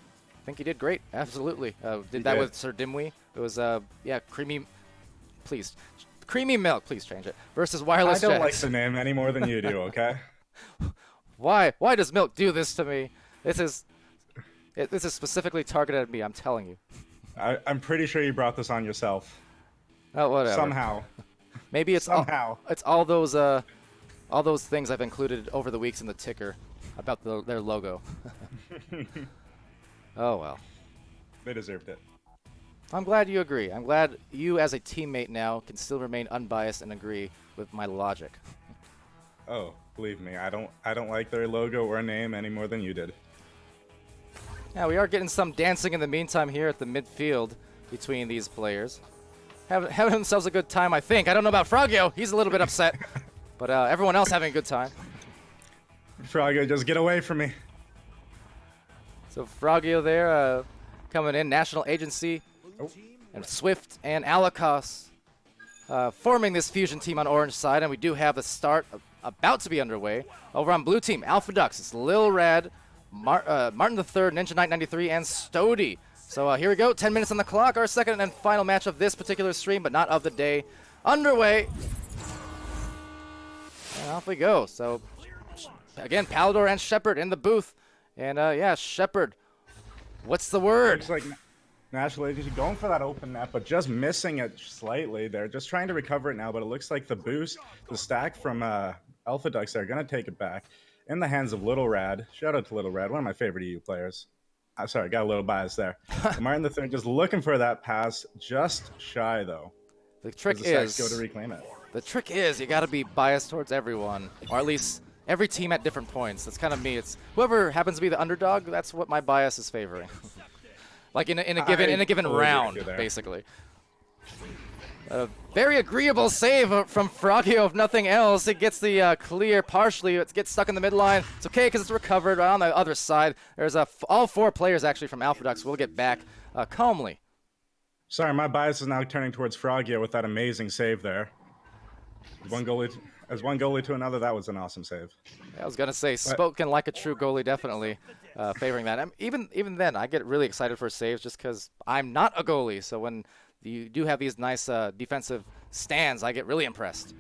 think he did great. Absolutely. Did that with Sir Dimwee. It was, creamy... Please. Creamy Milk. Please change it. Versus Wireless I don't Jax. like the name any more than you do, okay? Why does Milk do this to me? This is specifically targeted at me, I'm telling you. I'm pretty sure you brought this on yourself. Oh, whatever. Somehow. Maybe it's Somehow. it's all those things I've included over the weeks in the ticker about their logo. Oh well. They deserved it. I'm glad you agree. I'm glad you as a teammate now can still remain unbiased and agree with my logic. Oh, believe me, I don't like their logo or name any more than you did. Yeah, we are getting some dancing in the meantime here at the midfield between these players. Having themselves a good time, I think. I don't know about Frogio. He's a little bit upset. But everyone else having a good time. Froggo, just get away from me. So Frogio there coming in, National Agency, and Swift and Alakos forming this Fusion team on orange side. And we do have the start about to be underway. Over on blue team, Alpha Ducks, it's Lil Rad, Martin III, Ninja Knight 93, and Stody So here we go, 10 minutes on the clock, our second and final match of this particular stream, but not of the day, underway. And off we go. So again, Palidore and Shepard in the booth. And yeah, Shepard, what's the word? Looks like National Agency going for that open net, but just missing it slightly. They're just trying to recover it now, but it looks like the boost, the stack from Alpha Ducks, they're going to take it back in the hands of Little Rad. Shout out to Little Rad, one of my favorite EU players. Sorry, got a little bias there. Martin the Third just looking for that pass, just shy though. The trick is go to reclaim it. The trick is you got to be biased towards everyone, or at least every team at different points. That's kind of me. It's whoever happens to be the underdog. That's what my bias is favoring. Like in a given round, basically. A very agreeable save from Frogio, if nothing else. It gets the clear partially. It gets stuck in the midline. It's okay because it's recovered. Right on the other side, there's all 4 players actually from Alpha Ducks will get back calmly. Sorry, my bias is now turning towards Frogio with that amazing save there. One goalie to another, that was an awesome save. I was gonna say, spoken like a true goalie, definitely favoring that. Even then, I get really excited for saves just because I'm not a goalie. So when you do have these nice defensive stands, I get really impressed.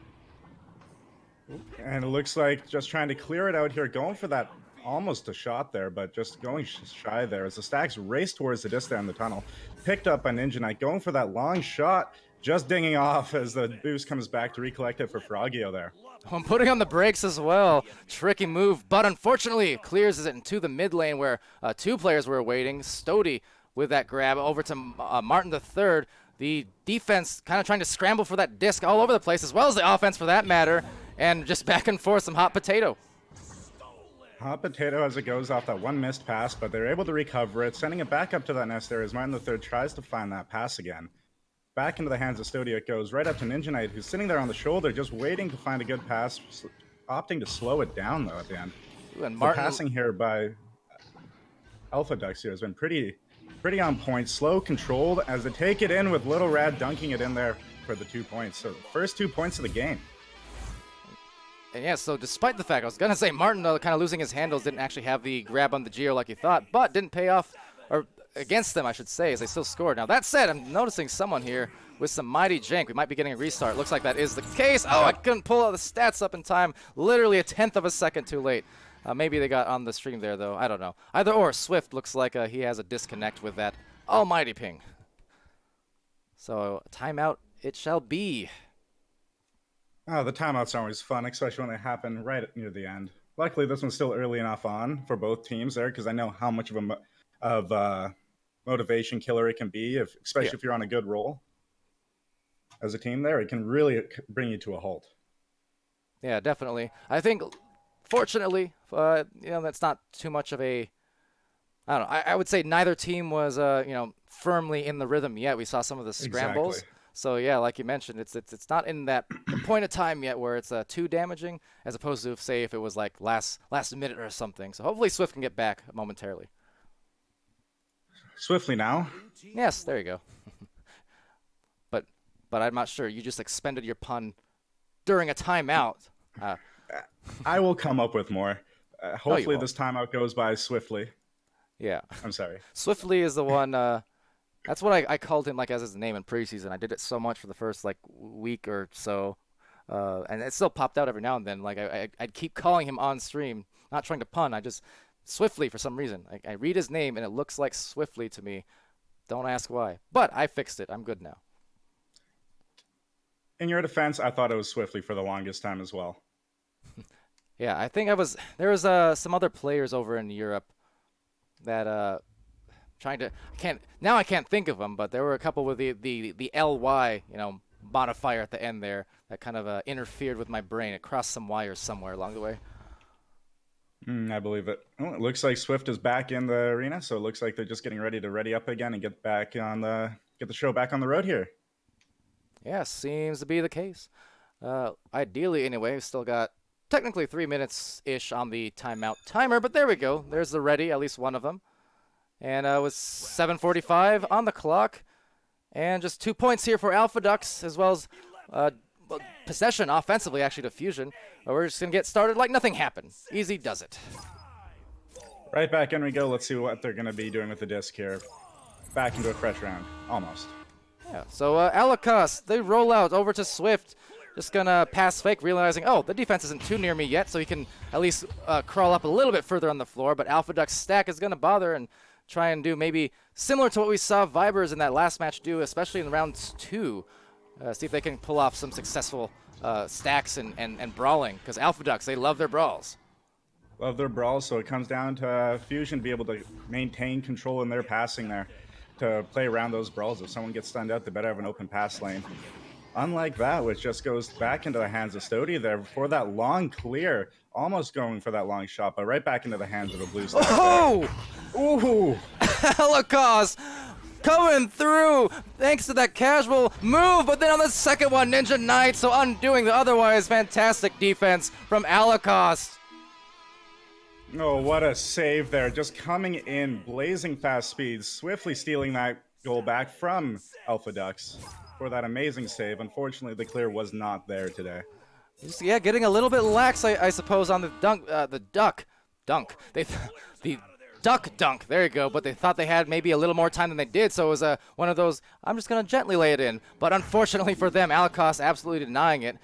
And it looks like just trying to clear it out here, going for that almost a shot there, but just going shy there as the stacks race towards the disc there in the tunnel. Picked up by Ninja Knight, going for that long shot, just dinging off as the boost comes back to recollect it for Frogio there. I'm putting on the brakes as well. Tricky move, but unfortunately clears it into the mid lane where 2 players were waiting. Stody with that grab over to Martin the Third. The defense kind of trying to scramble for that disc all over the place, as well as the offense for that matter, and just back and forth, some hot potato. Hot potato as it goes off that one missed pass, but they're able to recover it, sending it back up to that nest there as Martin the Third tries to find that pass again. Back into the hands of Stody, it goes right up to Ninja Knight, who's sitting there on the shoulder, just waiting to find a good pass, opting to slow it down though at the end. And the passing here by Alpha Ducks here has been pretty on point, slow, controlled, as they take it in with Little Rad dunking it in there for the 2 points. So the first 2 points of the game. And yeah, so despite the fact, I was going to say Martin kind of losing his handles, didn't actually have the grab on the Geo like he thought, but didn't pay off, or against them, I should say, as they still scored. Now, that said, I'm noticing someone here with some mighty jank. We might be getting a restart. Looks like that is the case. Oh, I couldn't pull all the stats up in time. Literally a 1/10 of a second too late. Maybe they got on the stream there, though. I don't know. Either or, Swift looks like he has a disconnect with that almighty ping. So, timeout it shall be. Oh, the timeouts are always fun, especially when they happen right near the end. Luckily, this one's still early enough on for both teams there, because I know how much of a motivation killer it can be, especially if you're on a good roll. As a team there, it can really bring you to a halt. Yeah, definitely. I think, fortunately, that's not too much of a... I don't know. I would say neither team was, firmly in the rhythm yet. We saw some of the scrambles. Exactly. So yeah, like you mentioned, it's not in that point of time yet where it's too damaging, as opposed to say if it was like last minute or something. So hopefully Swift can get back momentarily. Swiftly now. Yes, there you go. but I'm not sure. You just expended your pun during a timeout. I will come up with more. Hopefully won't. this timeout goes by swiftly. Yeah. I'm sorry. Swiftly is the one. That's what I called him like as his name in preseason. I did it so much for the first week or so, and it still popped out every now and then. Like I'd keep calling him on stream, not trying to pun. I just Swiftly for some reason. I read his name and it looks like Swiftly to me. Don't ask why. But I fixed it. I'm good now. In your defense, I thought it was Swiftly for the longest time as well. Yeah, I think there was some other players over in Europe that I can't think of them, but there were a couple with the LY, modifier at the end there that kind of interfered with my brain. It crossed some wires somewhere along the way. I believe it. Oh, it looks like Swift is back in the arena, so it looks like they're just getting ready to ready up again and get the show back on the road here. Yeah, seems to be the case. Ideally, anyway, we've still got technically 3 minutes-ish on the timeout timer, but there we go. There's the ready, at least one of them. And it was 7:45 on the clock. And just 2 points here for Alpha Ducks, as well as possession offensively, actually, to Fusion. We're just going to get started like nothing happened. Easy does it. Right back in we go. Let's see what they're going to be doing with the disc here. back into a fresh round, almost. Yeah, so Alakas, they roll out over to Swift. Just gonna pass fake, realizing, oh, the defense isn't too near me yet, so he can at least crawl up a little bit further on the floor. But Alpha Duck's stack is gonna bother and try and do maybe similar to what we saw Vibers in that last match do, especially in round 2. See if they can pull off some successful stacks and brawling, because Alpha Ducks, they love their brawls. Love their brawls, so it comes down to Fusion be able to maintain control in their passing there to play around those brawls. If someone gets stunned out, they better have an open pass lane. Unlike that, which just goes back into the hands of Stody there for that long clear, almost going for that long shot, but right back into the hands of the blue stack. Oh! Ooh! Holocaust coming through thanks to that casual move, but then on the second one, Ninja Knight, so undoing the otherwise fantastic defense from Alakost. Oh, what a save there. Just coming in, blazing fast speeds, swiftly stealing that goal back from Alpha Ducks for that amazing save. Unfortunately, the clear was not there today. Just, yeah, getting a little bit lax, I suppose, on the duck dunk. The duck dunk, there you go, but they thought they had maybe a little more time than they did, so it was one of those, I'm just going to gently lay it in. But unfortunately for them, Alakost absolutely denying it.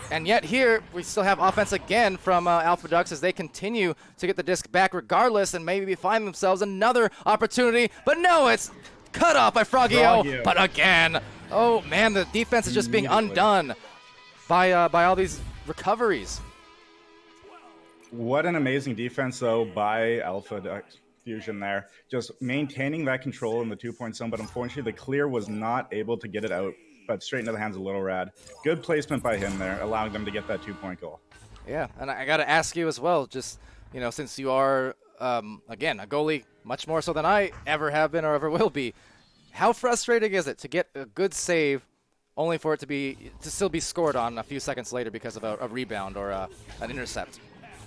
And yet here, we still have offense again from Alpha Ducks as they continue to get the disc back regardless and maybe find themselves another opportunity. But no, it's cut off by Frogio. But again, oh man, the defense is just being undone by all these recoveries. What an amazing defense, though, by Alpha Ducks Fusion there. Just maintaining that control in the 2-point zone, but unfortunately the clear was not able to get it out, but straight into the hands of Little Rad. Good placement by him there, allowing them to get that 2-point goal. Yeah, and I got to ask you as well, just, you know, since you are, again, a goalie much more so than I ever have been or ever will be, how frustrating is it to get a good save only for it to still be scored on a few seconds later because of a rebound or an intercept?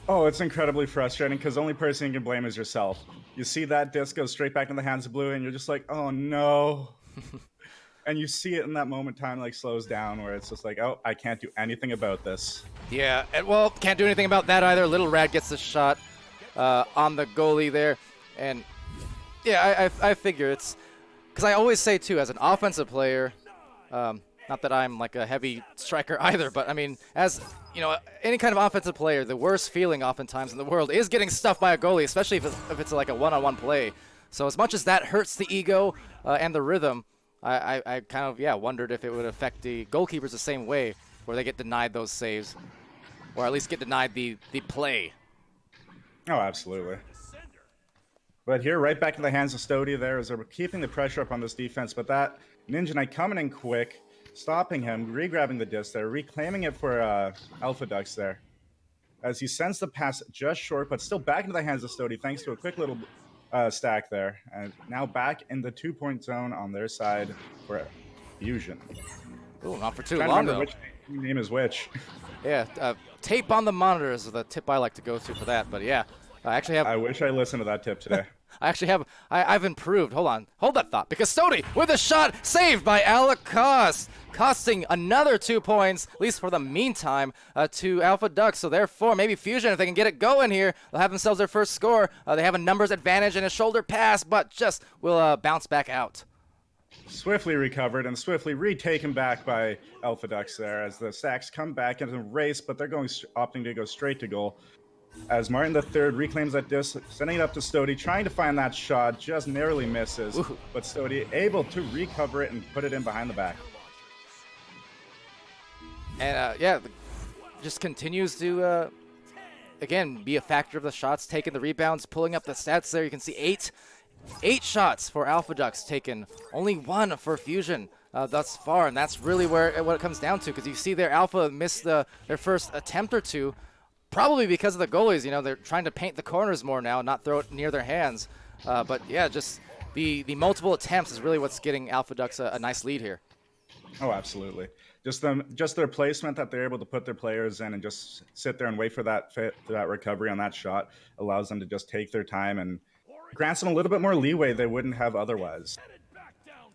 Oh, it's incredibly frustrating because the only person you can blame is yourself. You see that disc go straight back in the hands of blue and you're just like, oh no. And you see it in that moment, time like slows down where it's just like, oh, I can't do anything about this. Yeah, and, well, can't do anything about that either. Little Rad gets the shot on the goalie there. And yeah, I figure it's, because I always say too, as an offensive player, not that I'm like a heavy striker either, but I mean, as you know, any kind of offensive player, the worst feeling oftentimes in the world is getting stuffed by a goalie, especially if it's like a one-on-one play. So as much as that hurts the ego and the rhythm, I kind of, yeah, wondered if it would affect the goalkeepers the same way, where they get denied those saves, or at least get denied the play. Oh, absolutely. But here, right back in the hands of Stody there, as they're keeping the pressure up on this defense, but that Ninja Knight coming in quick, stopping him, re-grabbing the disc there, reclaiming it for Alpha Ducks there. As he sends the pass just short, but still back into the hands of Stody, thanks to a quick little stack there. And now back in the 2-point zone on their side for Fusion. Ooh, not for too long, though. Which name is which. Yeah, tape on the monitor is the tip I like to go to for that, but yeah. I wish I listened to that tip today. I've improved. Hold that thought, because Stody with a shot saved by Alakost, costing another 2 points, at least for the meantime, to Alpha Ducks. So therefore, maybe Fusion, if they can get it going here, they'll have themselves their first score. They have a numbers advantage and a shoulder pass, but just will bounce back out. Swiftly recovered and swiftly retaken back by Alpha Ducks there as the Stacks come back into the race, but they're opting to go straight to goal. As Martin III reclaims that disc, sending it up to Stody, trying to find that shot, just narrowly misses. Ooh. But Stody able to recover it and put it in behind the back. And yeah, just continues to, again, be a factor of the shots, taking the rebounds, pulling up the stats there. You can see eight shots for Alpha Ducks taken, only 1 for Fusion thus far. And that's really what it comes down to, because you see their Alpha missed their first attempt or two. Probably because of the goalies, you know, they're trying to paint the corners more now, not throw it near their hands. But yeah, just the multiple attempts is really what's getting Alpha Ducks a nice lead here. Oh, absolutely. Just their placement that they're able to put their players in and just sit there and wait for that recovery on that shot allows them to just take their time and grants them a little bit more leeway they wouldn't have otherwise.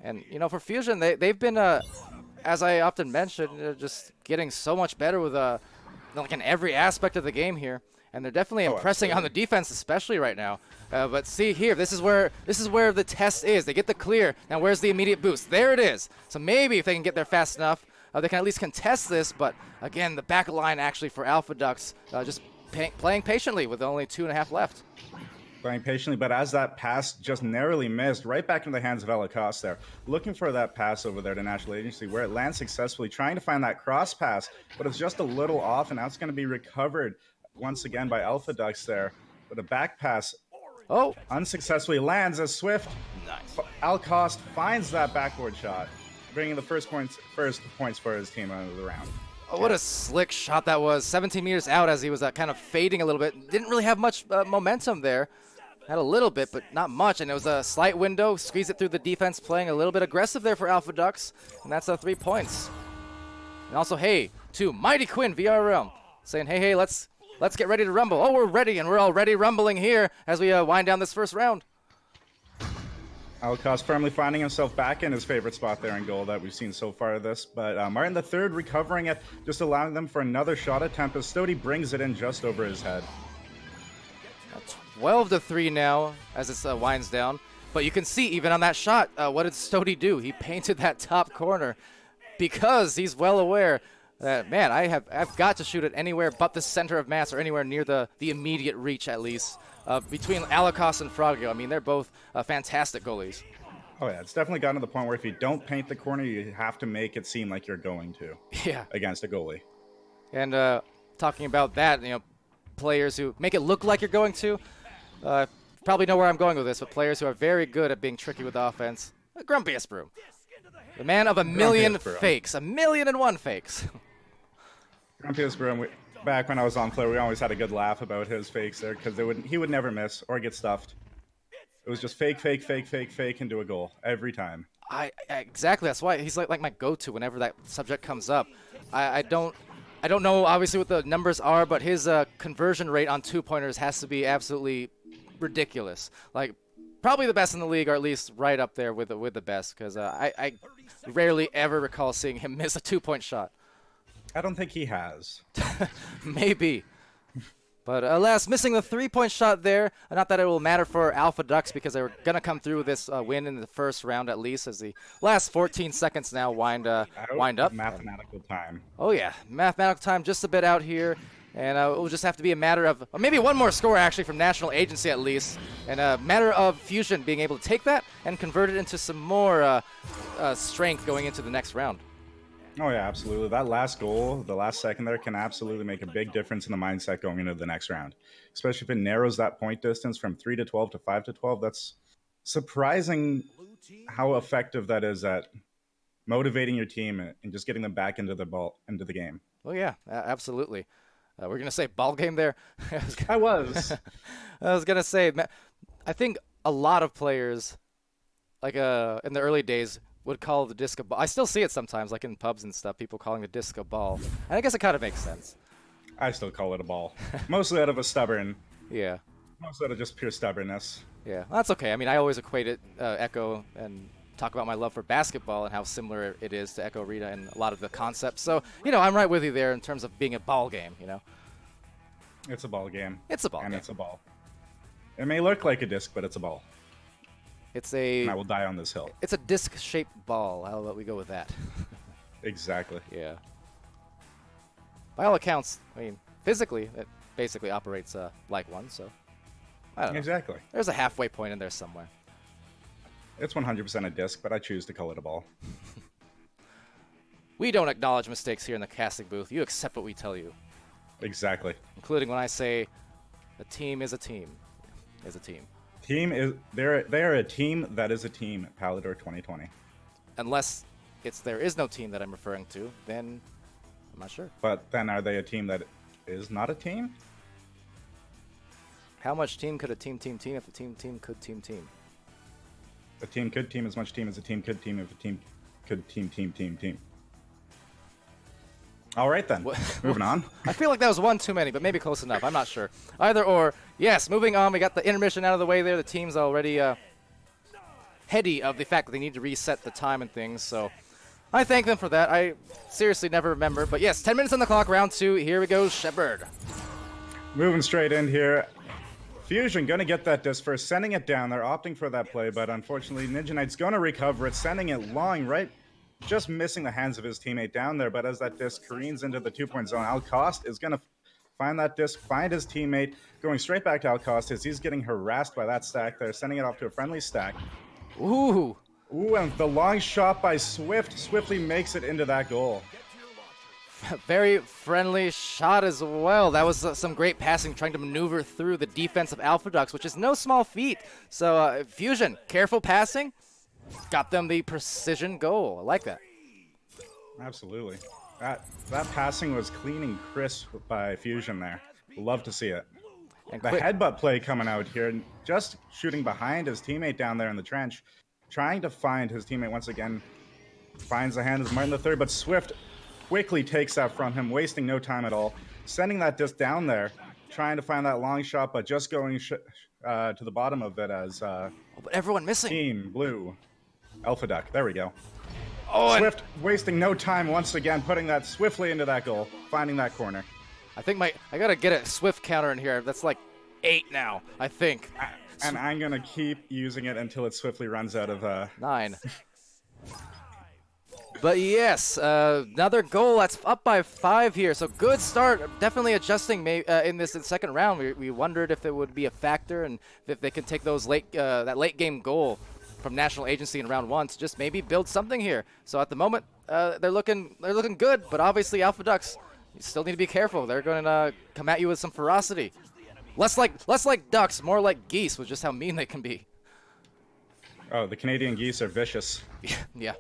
And you know, for Fusion, they've been, as I often mention, just getting so much better with like in every aspect of the game here. and they're definitely impressing on the defense, especially right now. But see here, this is where the test is. They get the clear. Now where's the immediate boost? There it is. So maybe if they can get there fast enough, they can at least contest this. But again, the back line actually for Alpha Ducks just playing patiently with only 2.5 left. Playing patiently, but as that pass just narrowly missed, right back into the hands of Elacos there. Looking for that pass over there to National Agency, where it lands successfully, trying to find that cross pass, but it's just a little off, and now it's going to be recovered once again by Alpha Ducks there. But a back pass unsuccessfully lands as Swift. Nice. Alcost finds that backboard shot, bringing the first points for his team out of the round. Oh, what a slick shot that was. 17 meters out as he was kind of fading a little bit. Didn't really have much momentum there. Had a little bit, but not much, and it was a slight window. Squeeze it through the defense, playing a little bit aggressive there for Alpha Ducks, and that's 3 points. And also, hey, to Mighty Quinn VRML, saying, hey, let's get ready to rumble. Oh, we're ready, and we're already rumbling here as we wind down this first round. Alcost firmly finding himself back in his favorite spot there in goal that we've seen so far of this, but Martin the third recovering it, just allowing them for another shot attempt as Stody brings it in just over his head. 12-3 now as it winds down. But you can see even on that shot, what did Stody do? He painted that top corner because he's well aware that, man, I've got to shoot it anywhere but the center of mass or anywhere near the immediate reach at least. Between Alacos and Vertigo, I mean, they're both fantastic goalies. Oh yeah, it's definitely gotten to the point where if you don't paint the corner, you have to make it seem like you're going to. Yeah. Against a goalie. And talking about that, players who make it look like you're going to, probably know where I'm going with this, but players who are very good at being tricky with offense. Grumpiest Broom. The man of a million fakes. 1,000,001 fakes. Grumpiest Broom, back when I was on Flare, we always had a good laugh about his fakes there because he would never miss or get stuffed. It was just fake, fake, fake, fake, fake into a goal every time. Exactly. That's why he's like my go-to whenever that subject comes up. I don't know obviously what the numbers are, but his conversion rate on 2-pointers has to be absolutely ridiculous. Like probably the best in the league, or at least right up there with the best, because I rarely ever recall seeing him miss a 2-point shot. I don't think he has. Maybe. But alas, missing the 3-point shot there. Not that it will matter for Alpha Ducks because they were going to come through with this win in the first round at least, as the last 14 seconds now wind up. Mathematical time. Oh yeah, mathematical time just a bit out here. And it will just have to be a matter of maybe one more score actually from National Agency at least. And a matter of Fusion being able to take that and convert it into some more strength going into the next round. Oh yeah, absolutely. That last goal, the last second there, can absolutely make a big difference in the mindset going into the next round. Especially if it narrows that point distance from 3 to 12 to 5 to 12. That's surprising how effective that is at motivating your team and just getting them back into the game. Oh yeah, absolutely. We're gonna say ball game there. I was gonna say, I think a lot of players, like in the early days, would call the disc a ball. I still see it sometimes, like in pubs and stuff, people calling the disc a ball. And I guess it kind of makes sense. I still call it a ball, mostly out of a stubborn. Yeah. Mostly out of just pure stubbornness. Yeah, well, that's okay. I mean, I always equate it, Echo, and talk about my love for basketball and how similar it is to Echo Rita and a lot of the concepts. So, I'm right with you there in terms of being a ball game, It's a ball game. It's a ball game. And it's a ball. It may look like a disc, but it's a ball. And I will die on this hill. It's a disc-shaped ball. How about we go with that? Exactly. Yeah. By all accounts, I mean, physically, it basically operates like one, so I don't know. Exactly. There's a halfway point in there somewhere. It's 100% a disc, but I choose to call it a ball. We don't acknowledge mistakes here in the casting booth. You accept what we tell you. Exactly. Including when I say a team is a team. Is a team. They are a team that is a team at Palidore 2020. Unless there is no team that I'm referring to, then I'm not sure. But then are they a team that is not a team? How much team could a team if a team could team? A team could team as much team as a team could team if a team could team. All right, then. Moving on. I feel like that was one too many, but maybe close enough. I'm not sure. Either or. Yes, moving on. We got the intermission out of the way there. The team's already heady of the fact that they need to reset the time and things, so I thank them for that. I seriously never remember. But yes, 10 minutes on the clock, round 2. Here we go, Shepard. Moving straight in here. Fusion going to get that disc first, sending it down. They're opting for that play, but unfortunately, Ninja Knight's going to recover it, sending it long, right? Just missing the hands of his teammate down there, but as that disc careens into the 2-point zone, Alcost is going to find that disc, find his teammate, going straight back to Alcost as he's getting harassed by that stack there, sending it off to a friendly stack. Ooh. Ooh, and the long shot by Swift swiftly makes it into that goal. Very friendly shot as well. That was some great passing, trying to maneuver through the defense of Alpha Ducks, which is no small feat. So Fusion, careful passing, got them the precision goal. I like that. Absolutely. That passing was clean and crisp by Fusion there. Love to see it. And The headbutt play coming out here, just shooting behind his teammate down there in the trench, trying to find his teammate once again. Finds the hand of Martin III, but Swift quickly takes that from him, wasting no time at all. Sending that disc down there, trying to find that long shot, but just going to the bottom of it as but everyone missing. Team Blue, Alpha Duck. There we go. Oh, Swift wasting no time once again, putting that swiftly into that goal, finding that corner. I think I gotta get a Swift counter in here. That's like 8 now, I think. And I'm going to keep using it until it swiftly runs out of... 9. But yes, another goal. That's up by 5 here. So good start. Definitely adjusting in this second round. We wondered if it would be a factor and if they could take those that late game goal from National Agency in round 1 to just maybe build something here. So at the moment, they're looking good. But obviously, Alpha Ducks, you still need to be careful. They're going to come at you with some ferocity. Less like ducks, more like geese, with just how mean they can be. Oh, the Canadian geese are vicious. Yeah.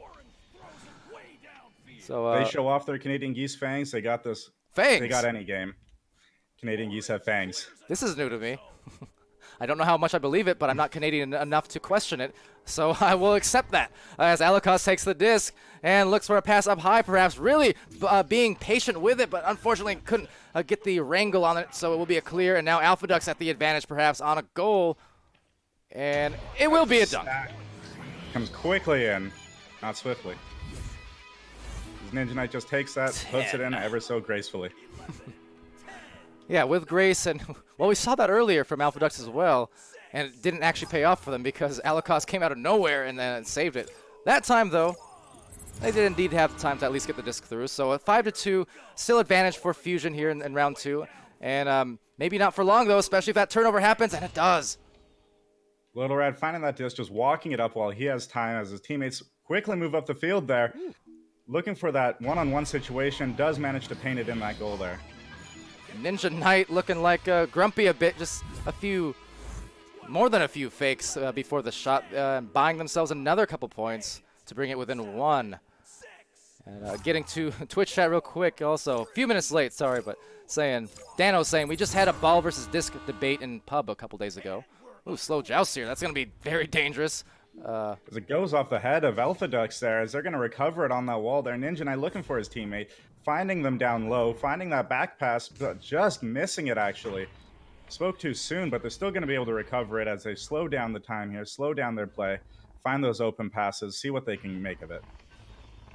So they show off their Canadian geese fangs. They got this. Fangs. They got any game. Canadian geese have fangs. This is new to me. I don't know how much I believe it, but I'm not Canadian enough to question it, so I will accept that. As Alakos takes the disc and looks for a pass up high, perhaps really being patient with it, but unfortunately couldn't get the wrangle on it, so it will be a clear. And now Alpha Ducks at the advantage, perhaps on a goal, and it will be a dunk. Comes quickly in, not swiftly. Ninja Knight just takes that, puts it in ever so gracefully. Yeah, with grace, and well, we saw that earlier from Alpha Ducks as well, and it didn't actually pay off for them because Alakos came out of nowhere and then saved it. That time, though, they did indeed have the time to at least get the disc through. So a 5-2, still advantage for Fusion here in round 2, and maybe not for long though, especially if that turnover happens, and it does. Little Red finding that disc, just walking it up while he has time as his teammates quickly move up the field there. Looking for that one-on-one situation, does manage to paint it in that goal there. Ninja Knight looking like grumpy a bit, just more than a few fakes before the shot, buying themselves another couple points to bring it within 1. And getting to Twitch chat real quick also, a few minutes late, sorry, but Dano's saying, we just had a ball versus disc debate in pub a couple days ago. Ooh, slow joust here, that's going to be very dangerous. As it goes off the head of Alpha Ducks there, as they're going to recover it on that wall there. Ninja Knight looking for his teammate, finding them down low, finding that back pass, but just missing it actually. Spoke too soon, but they're still going to be able to recover it as they slow down the time here, slow down their play, find those open passes, see what they can make of it.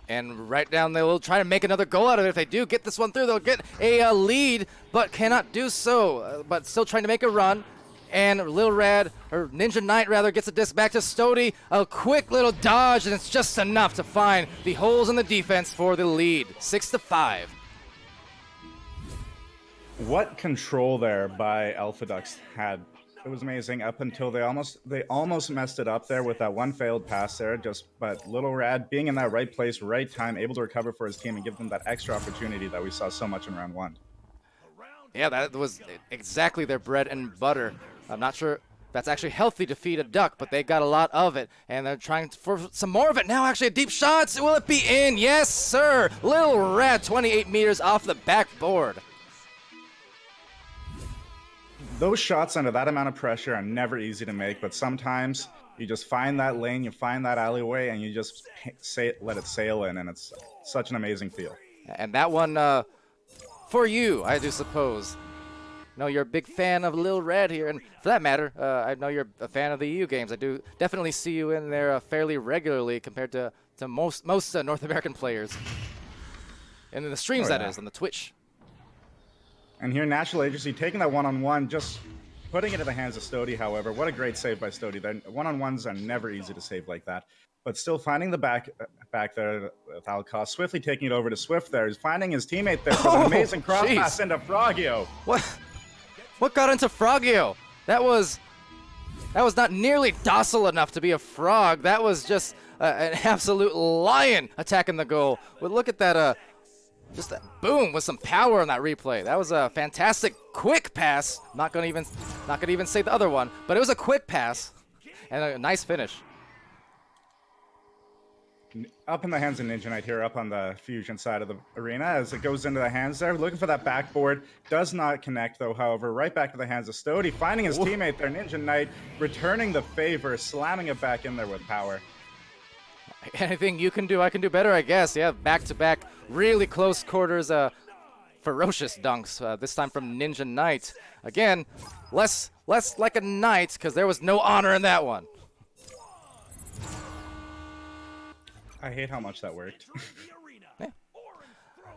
And right down, they will try to make another goal out of it. If they do get this one through, they'll get a lead, but cannot do so. But still trying to make a run. And Ninja Knight rather, gets the disc back to Stody. A quick little dodge, and it's just enough to find the holes in the defense for the lead. 6-5. What control there by Alpha Ducks had. It was amazing up until they almost messed it up there with that one failed pass there. But Little Rad being in that right place, right time, able to recover for his team and give them that extra opportunity that we saw so much in round 1. Yeah, that was exactly their bread and butter. I'm not sure that's actually healthy to feed a duck, but they got a lot of it, and they're trying for some more of it. Now actually a deep shot. Will it be in? Yes, sir. Little Rat, 28 meters off the backboard. Those shots under that amount of pressure are never easy to make, but sometimes you just find that lane, you find that alleyway, and you just let it sail in, and it's such an amazing feel. And that one, for you, I do suppose. I know you're a big fan of Lil Red here, and for that matter, I know you're a fan of the EU games. I do definitely see you in there fairly regularly compared to most North American players. And in the streams, that is, on the Twitch. And here, National Agency taking that one-on-one, just putting it in the hands of Stody, however. What a great save by Stody. One-on-ones are never easy to save like that. But still finding the back there with Alcaz, swiftly taking it over to Swift there. He's finding his teammate there for an amazing cross pass into Frogio. What got into Frogio? That was not nearly docile enough to be a frog. That was just an absolute lion attacking the goal. But look at that, just that boom with some power on that replay. That was a fantastic quick pass. Not gonna even say the other one, but it was a quick pass and a nice finish. Up in the hands of Ninja Knight here, up on the Fusion side of the arena as it goes into the hands there. Looking for that backboard. Does not connect though, however. Right back to the hands of Stody. Finding his teammate there, Ninja Knight, returning the favor, slamming it back in there with power. Anything you can do, I can do better, I guess. Yeah, back-to-back, really close quarters, ferocious dunks, this time from Ninja Knight. Again, less like a knight, because there was no honor in that one. I hate how much that worked. Yeah.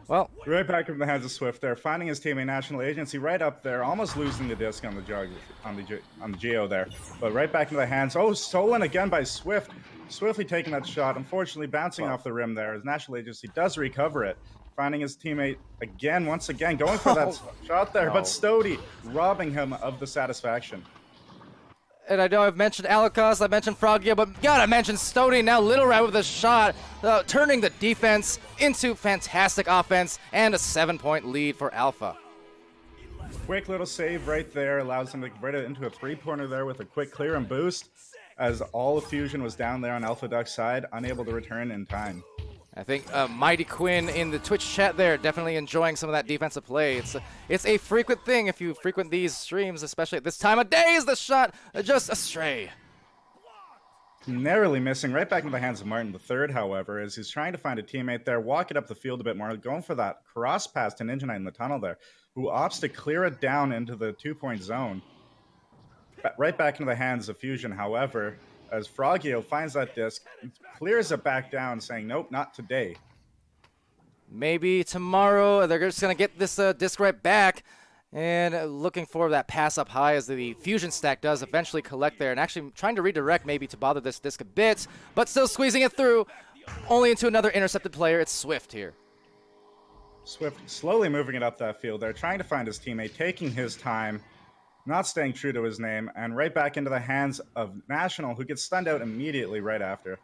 Well, right back in the hands of Swift there, finding his teammate National Agency right up there, almost losing the disc on the Geo there, but right back into the hands. Oh, stolen again by Swift. Swiftly taking that shot, unfortunately bouncing off the rim there as National Agency does recover it. Finding his teammate again, once again, going for that shot there, but Stody robbing him of the satisfaction. And I know I've mentioned Alcaz, I mentioned Frogio, but gotta mention Stody now. Little Rat with a shot, turning the defense into fantastic offense and a 7-point lead for Alpha. Quick little save right there allows him to convert it into a three-pointer there with a quick clear and boost, as all of Fusion was down there on Alpha Duck's side, unable to return in time. I think Mighty Quinn in the Twitch chat there definitely enjoying some of that defensive play. It's a frequent thing if you frequent these streams, especially at this time of day. Is the shot just astray? Narrowly missing, right back into the hands of Martin III, however, as he's trying to find a teammate there, walk it up the field a bit more, going for that cross pass to Ninja Knight in the tunnel there, who opts to clear it down into the 2-point zone. Right back into the hands of Fusion, however, as Frogio finds that disc, clears it back down, saying, nope, not today. Maybe tomorrow they're just going to get this disc right back. And looking for that pass up high as the Fusion stack does eventually collect there. And actually trying to redirect maybe to bother this disc a bit. But still squeezing it through. Only into another intercepted player. It's Swift here. Swift slowly moving it up that field there, trying to find his teammate, taking his time. Not staying true to his name, and right back into the hands of National, who gets stunned out immediately right after.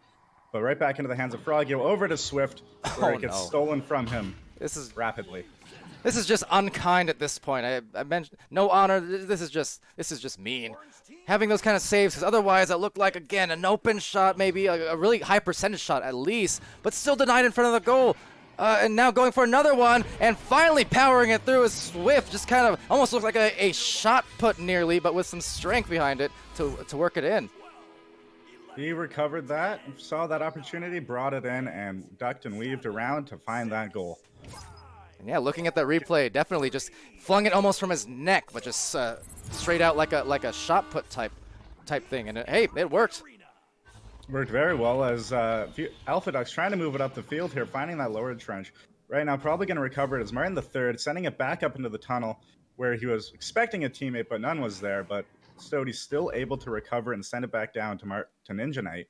But right back into the hands of Frogio, over to Swift, where it gets stolen from him rapidly. This is just unkind at this point. I mentioned no honor. This is just mean. Having those kind of saves, because otherwise it looked like, again, an open shot, maybe a really high percentage shot at least, but still denied in front of the goal. And now going for another one, and finally powering it through is Swift. Just kind of almost looks like a shot put nearly, but with some strength behind it to work it in. He recovered that, saw that opportunity, brought it in, and ducked and weaved around to find that goal. And yeah, looking at that replay, definitely just flung it almost from his neck, but just straight out like a shot put type thing. And hey, it worked. Worked very well as Alpha Duck's trying to move it up the field here, finding that lower trench. Right now, probably going to recover it as Martin III, sending it back up into the tunnel where he was expecting a teammate, but none was there. But Stody's still able to recover and send it back down to Ninja Knight.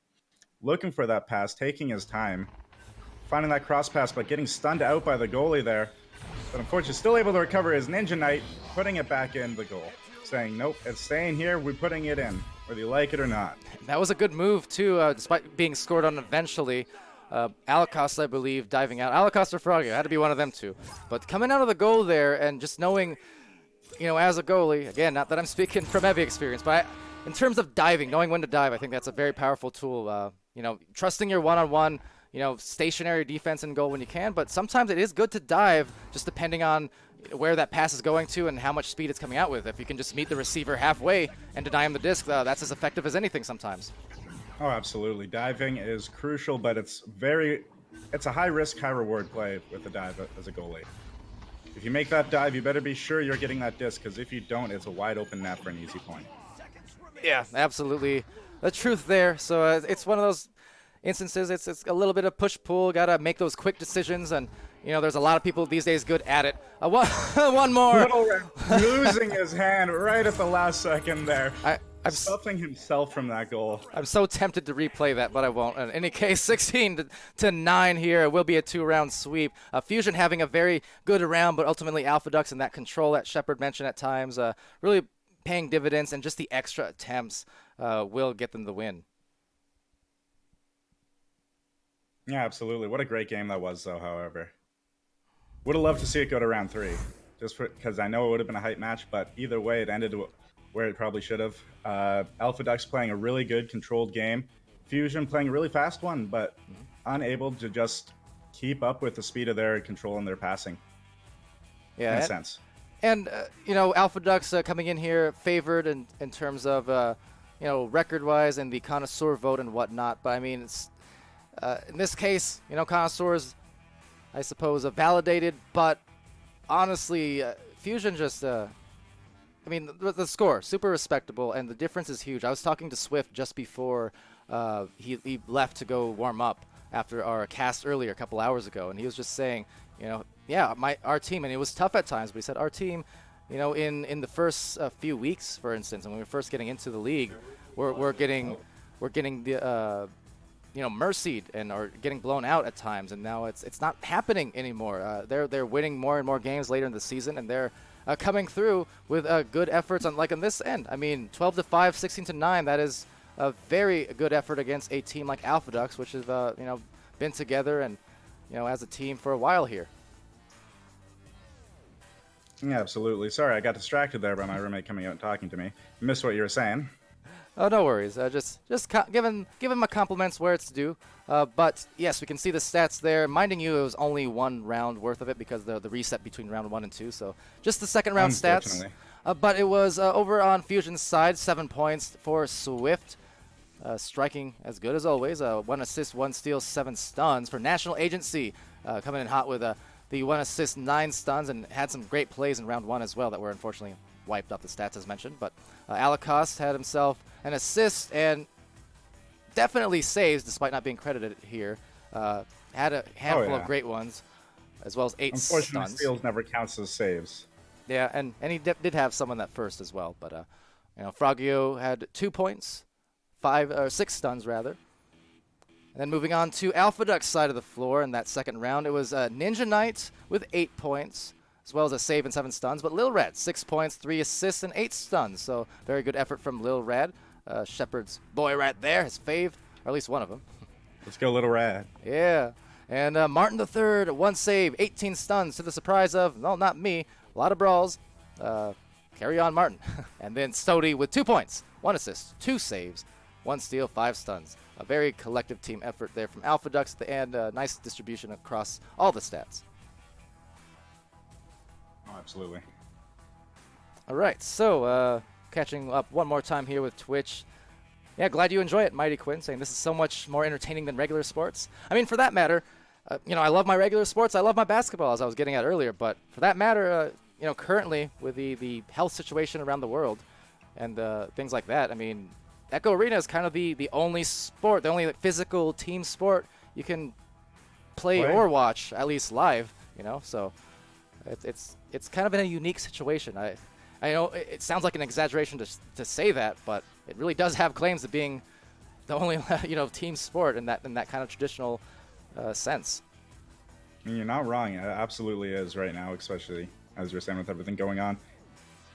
Looking for that pass, taking his time. Finding that cross pass, but getting stunned out by the goalie there. But unfortunately, still able to recover is Ninja Knight, putting it back in the goal. Saying, nope, it's staying here, we're putting it in, whether you like it or not. That was a good move, too, despite being scored on eventually. Alcaz, I believe, diving out. Alcaz or Frogio, had to be one of them two. But coming out of the goal there and just knowing, as a goalie, again, not that I'm speaking from heavy experience, but in terms of diving, knowing when to dive, I think that's a very powerful tool. Trusting your one-on-one, stationary defense in goal when you can, but sometimes it is good to dive just depending on where that pass is going to and how much speed it's coming out with. If you can just meet the receiver halfway and deny him the disc, that's as effective as anything sometimes. Oh, absolutely. Diving is crucial, but it's a high-risk, high-reward play with a dive as a goalie. If you make that dive, you better be sure you're getting that disc, because if you don't, it's a wide-open net for an easy point. Yeah, absolutely. The truth there. So it's one of those instances, it's a little bit of push-pull. Got to make those quick decisions, and you know, there's a lot of people these days good at it. One more. Little Red losing his hand right at the last second there. I'm stuffing himself from that goal. I'm so tempted to replay that, but I won't. In any case, 16 to 9 here. It will be a 2-round sweep. Fusion having a very good round, but ultimately Alpha Ducks and that control that Shepard mentioned at times really paying dividends, and just the extra attempts will get them the win. Yeah, absolutely. What a great game that was, though, however. Would have loved to see it go to round 3, just because I know it would have been a hype match, but either way, it ended where it probably should have. Alpha Ducks playing a really good, controlled game. Fusion playing a really fast one, but unable to just keep up with the speed of their control and their passing. Yeah, in a sense. And, you know, Alpha Ducks coming in here favored in terms of, you know, record-wise and the connoisseur vote and whatnot. But, I mean, it's in this case, you know, connoisseurs, I suppose, validated. But, honestly, Fusion just... I mean, the score, super respectable, and the difference is huge. I was talking to Swift just before he left to go warm up after our cast earlier a couple hours ago, and he was just saying, you know, yeah, our team, and it was tough at times, but he said our team, you know, in the first few weeks, for instance, when we were first getting into the league, we're getting the you know, mercied and are getting blown out at times, and now it's not happening anymore. They're winning more and more games later in the season, and they're coming through with good efforts on this end. I mean, 12-5, 16-9. That is a very good effort against a team like Alpha Ducks, which has you know, been together and, you know, as a team for a while here. Yeah, absolutely. Sorry, I got distracted there by my roommate coming out and talking to me. Missed what you were saying. Oh, no worries. Just give him my compliments where it's due. But yes, we can see the stats there. Minding you, it was only 1 round worth of it because the reset between round 1 and 2. So just the second round stats. But it was over on Fusion's side, 7 points for Swift. Striking as good as always. 1 assist, 1 steal, 7 stuns for National Agency. Coming in hot with the 1 assist, 9 stuns, and had some great plays in round 1 as well that were unfortunately wiped off the stats as mentioned. But Alacost had himself an assist and definitely saves despite not being credited here. Had a handful of great ones as well as 8 Unfortunately, stuns. steals never counts as saves. Yeah, and he did have some in that first as well. But you know, Frogio had 2 points, 6 stuns rather. And then moving on to Alpha Duck's side of the floor in that second round, it was Ninja Knight with 8 points, as well as a save and 7 stuns. But Lil Red, 6 points, 3 assists, and 8 stuns. So very good effort from Lil Red. Shepard's boy right there, his fave, or at least one of them. Let's go, Little Red. Yeah. And Martin III, 1 save, 18 stuns to the surprise of, well, not me, a lot of brawls. Carry on, Martin. And then Stody with 2 points, 1 assist, 2 saves, 1 steal, 5 stuns. A very collective team effort there from Alpha Ducks and nice distribution across all the stats. Oh, absolutely. All right, so catching up one more time here with Twitch. Yeah, glad you enjoy it, Mighty Quinn, saying this is so much more entertaining than regular sports. I mean, for that matter, you know, I love my regular sports. I love my basketball, as I was getting at earlier. But for that matter, you know, currently with the health situation around the world and things like that, I mean, Echo Arena is kind of the only sport, the only physical team sport you can play or watch, at least live, you know. So it's kind of in a unique situation. I know it sounds like an exaggeration to say that, but it really does have claims to being the only you know, team sport in that kind of traditional sense. I mean, you're not wrong. It absolutely is right now, especially as you're saying with everything going on.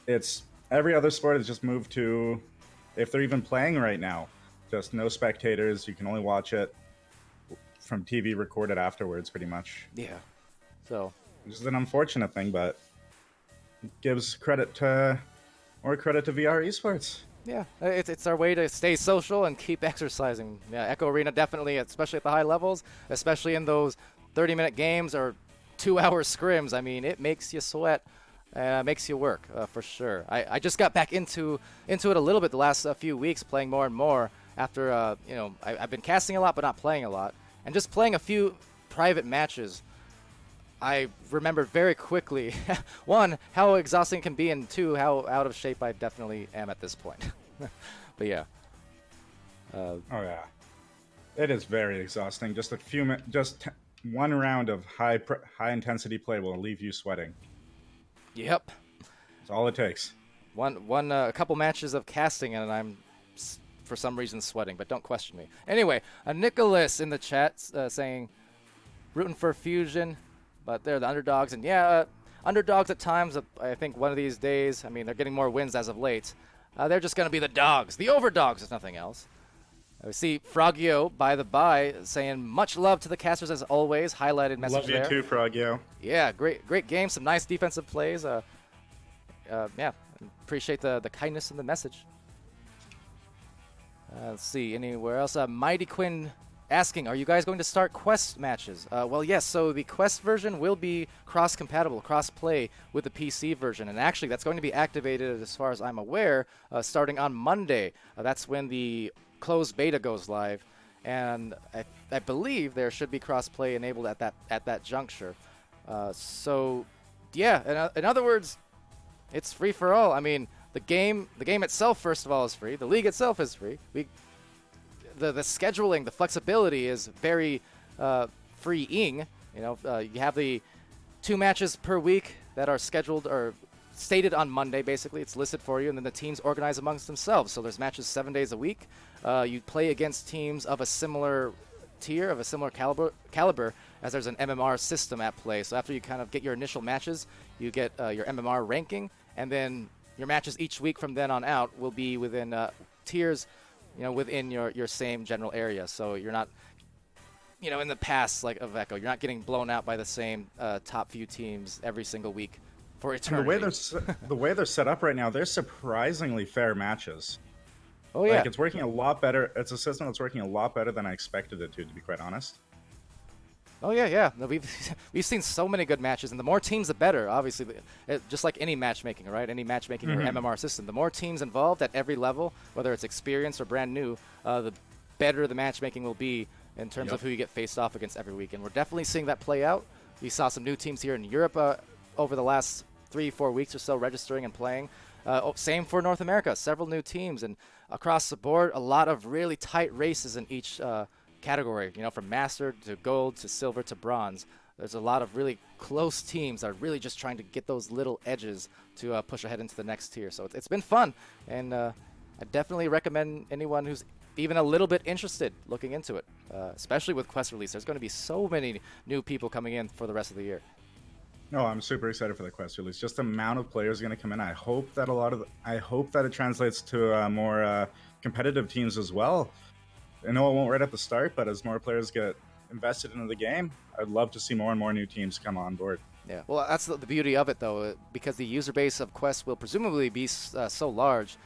It's every other sport has just moved to, if they're even playing right now, just no spectators. You can only watch it from TV recorded afterwards, pretty much. Yeah. So, which is an unfortunate thing, but it gives credit to VR esports. Yeah, it's our way to stay social and keep exercising. Yeah, Echo Arena definitely, especially at the high levels, especially in those 30-minute games or 2-hour scrims. I mean, it makes you sweat. Makes you work, for sure. I just got back into it a little bit the last few weeks, playing more and more after, you know, I've been casting a lot but not playing a lot. And just playing a few private matches, I remembered very quickly, 1, how exhausting it can be, and 2, how out of shape I definitely am at this point. But yeah. Oh yeah. It is very exhausting. Just one round of high intensity play will leave you sweating. Yep. That's all it takes. A couple matches of casting, and I'm for some reason sweating, but don't question me. Anyway, Nicholas in the chat saying, rooting for Fusion, but they're the underdogs, and yeah, underdogs at times. I think one of these days, I mean, they're getting more wins as of late. They're just going to be the dogs, the overdogs, if nothing else. We see Frogio by the by saying, much love to the casters as always. Highlighted message there. Love you too, Frogio. Yeah, great game. Some nice defensive plays. Yeah, appreciate the kindness in the message. Let's see, anywhere else? Mighty Quinn asking, are you guys going to start Quest matches? Well, yes, so the Quest version will be cross-compatible, cross-play with the PC version. And actually, that's going to be activated, as far as I'm aware, starting on Monday. That's when the closed beta goes live. And I believe there should be cross-play enabled at that juncture. So, yeah, in other words, it's free for all. I mean, the game itself, first of all, is free. The league itself is free. The scheduling, the flexibility is very freeing. You know, you have the 2 matches per week that are scheduled or stated on Monday. Basically, it's listed for you, and then the teams organize amongst themselves. So there's matches 7 days a week. You play against teams of a similar tier, of a similar caliber, as there's an MMR system at play. So after you kind of get your initial matches, you get your MMR ranking, and then your matches each week from then on out will be within tiers, you know, within your same general area. So you're not, you know, in the past, like of Echo, you're not getting blown out by the same top few teams every single week for eternity. The way they're set up right now, they're surprisingly fair matches. Oh yeah, like, it's working a lot better. It's a system that's working a lot better than I expected it to be quite honest. Oh yeah. No, we've seen so many good matches, and the more teams, the better. Obviously, just like any matchmaking, right? Any matchmaking or MMR system, the more teams involved at every level, whether it's experienced or brand new, the better the matchmaking will be in terms of who you get faced off against every week. And we're definitely seeing that play out. We saw some new teams here in Europe over the last 3-4 weeks or so registering and playing. Same for North America, several new teams, and across the board, a lot of really tight races in each category, you know, from master to gold to silver to bronze. There's a lot of really close teams that are really just trying to get those little edges to push ahead into the next tier. So it's been fun, and I definitely recommend anyone who's even a little bit interested looking into it, especially with Quest release. There's going to be so many new people coming in for the rest of the year. No, I'm super excited for the Quest release. Just the amount of players are going to come in. I hope that it translates to more competitive teams as well. I know it won't right at the start, but as more players get invested into the game, I'd love to see more and more new teams come on board. Yeah, well, that's the beauty of it, though, because the user base of Quest will presumably be so large.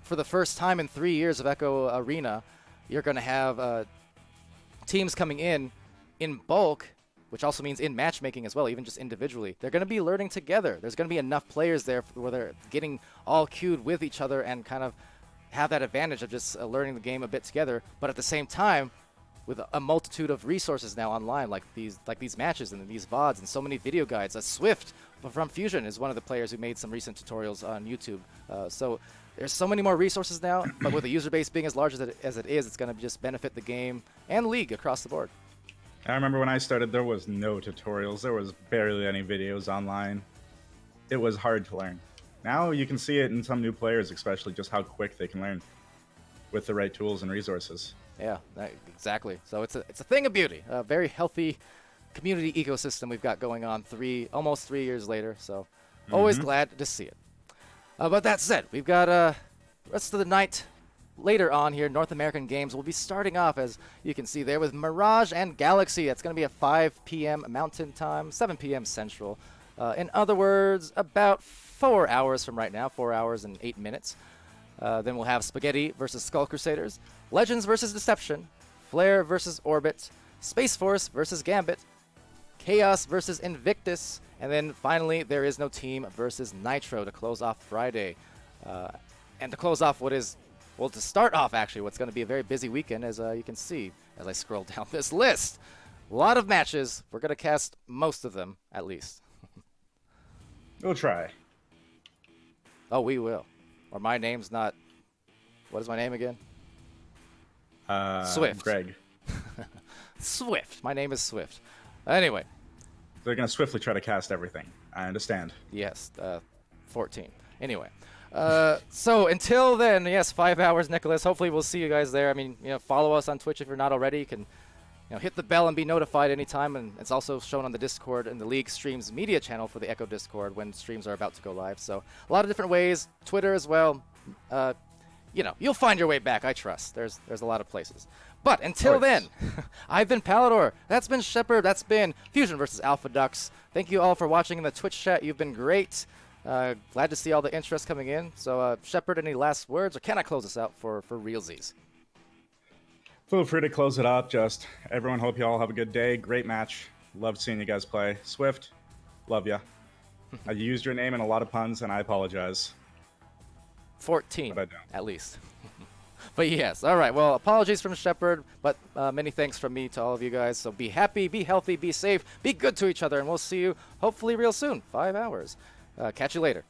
For the first time in 3 years of Echo Arena, you're going to have teams coming in bulk, which also means in matchmaking as well, even just individually. They're going to be learning together. There's going to be enough players there where they're getting all queued with each other and kind of have that advantage of just learning the game a bit together, but at the same time, with a multitude of resources now online, like these matches and these VODs and so many video guides. Swift from Fusion is one of the players who made some recent tutorials on YouTube. So there's so many more resources now, but with the user base being as large as it is, it's going to just benefit the game and league across the board. I remember when I started, there was no tutorials. There was barely any videos online. It was hard to learn. Now you can see it in some new players, especially just how quick they can learn with the right tools and resources. Yeah, exactly. So it's a thing of beauty. A very healthy community ecosystem we've got going on almost 3 years later. So always glad to see it. But that said, we've got rest of the night later on here. North American games will be starting off, as you can see there, with Mirage and Galaxy. That's going to be at 5 p.m. Mountain Time, 7 p.m. Central. In other words, about 4 hours from right now, 4 hours and 8 minutes. Then we'll have Spaghetti versus Skull Crusaders, Legends versus Deception, Flare versus Orbit, Space Force versus Gambit, Chaos versus Invictus, and then finally There Is No Team versus Nitro to close off Friday. And to close off to start off actually what's going to be a very busy weekend, as you can see as I scroll down this list. A lot of matches. We're going to cast most of them, at least. We'll try. Oh, we will. Or my name's not... What is my name again? Swift. Greg. Swift. My name is Swift. Anyway, They're going to swiftly try to cast everything. I understand. yes, 14. Anyway, so until then, yes, 5 hours, Nicholas. Hopefully we'll see you guys there. I mean, follow us on Twitch if you're not already. You can hit the bell and be notified anytime, and it's also shown on the Discord and the League Streams media channel for the Echo Discord when streams are about to go live. So a lot of different ways. Twitter as well. You'll find your way back, I trust. There's a lot of places. But until then, I've been Palidore. That's been Shepard. That's been Fusion versus Alpha Ducks. Thank you all for watching in the Twitch chat. You've been great. Glad to see all the interest coming in. So, Shepard, any last words, or can I close this out for realsies? Feel free to close it up. Just everyone, hope you all have a good day. Great match. Loved seeing you guys play. Swift, love ya. I used your name in a lot of puns, and I apologize. 14, But I don't. at least. But yes, all right. Well, apologies from Shepard, but many thanks from me to all of you guys. So be happy, be healthy, be safe, be good to each other, and we'll see you hopefully real soon. 5 hours. Catch you later.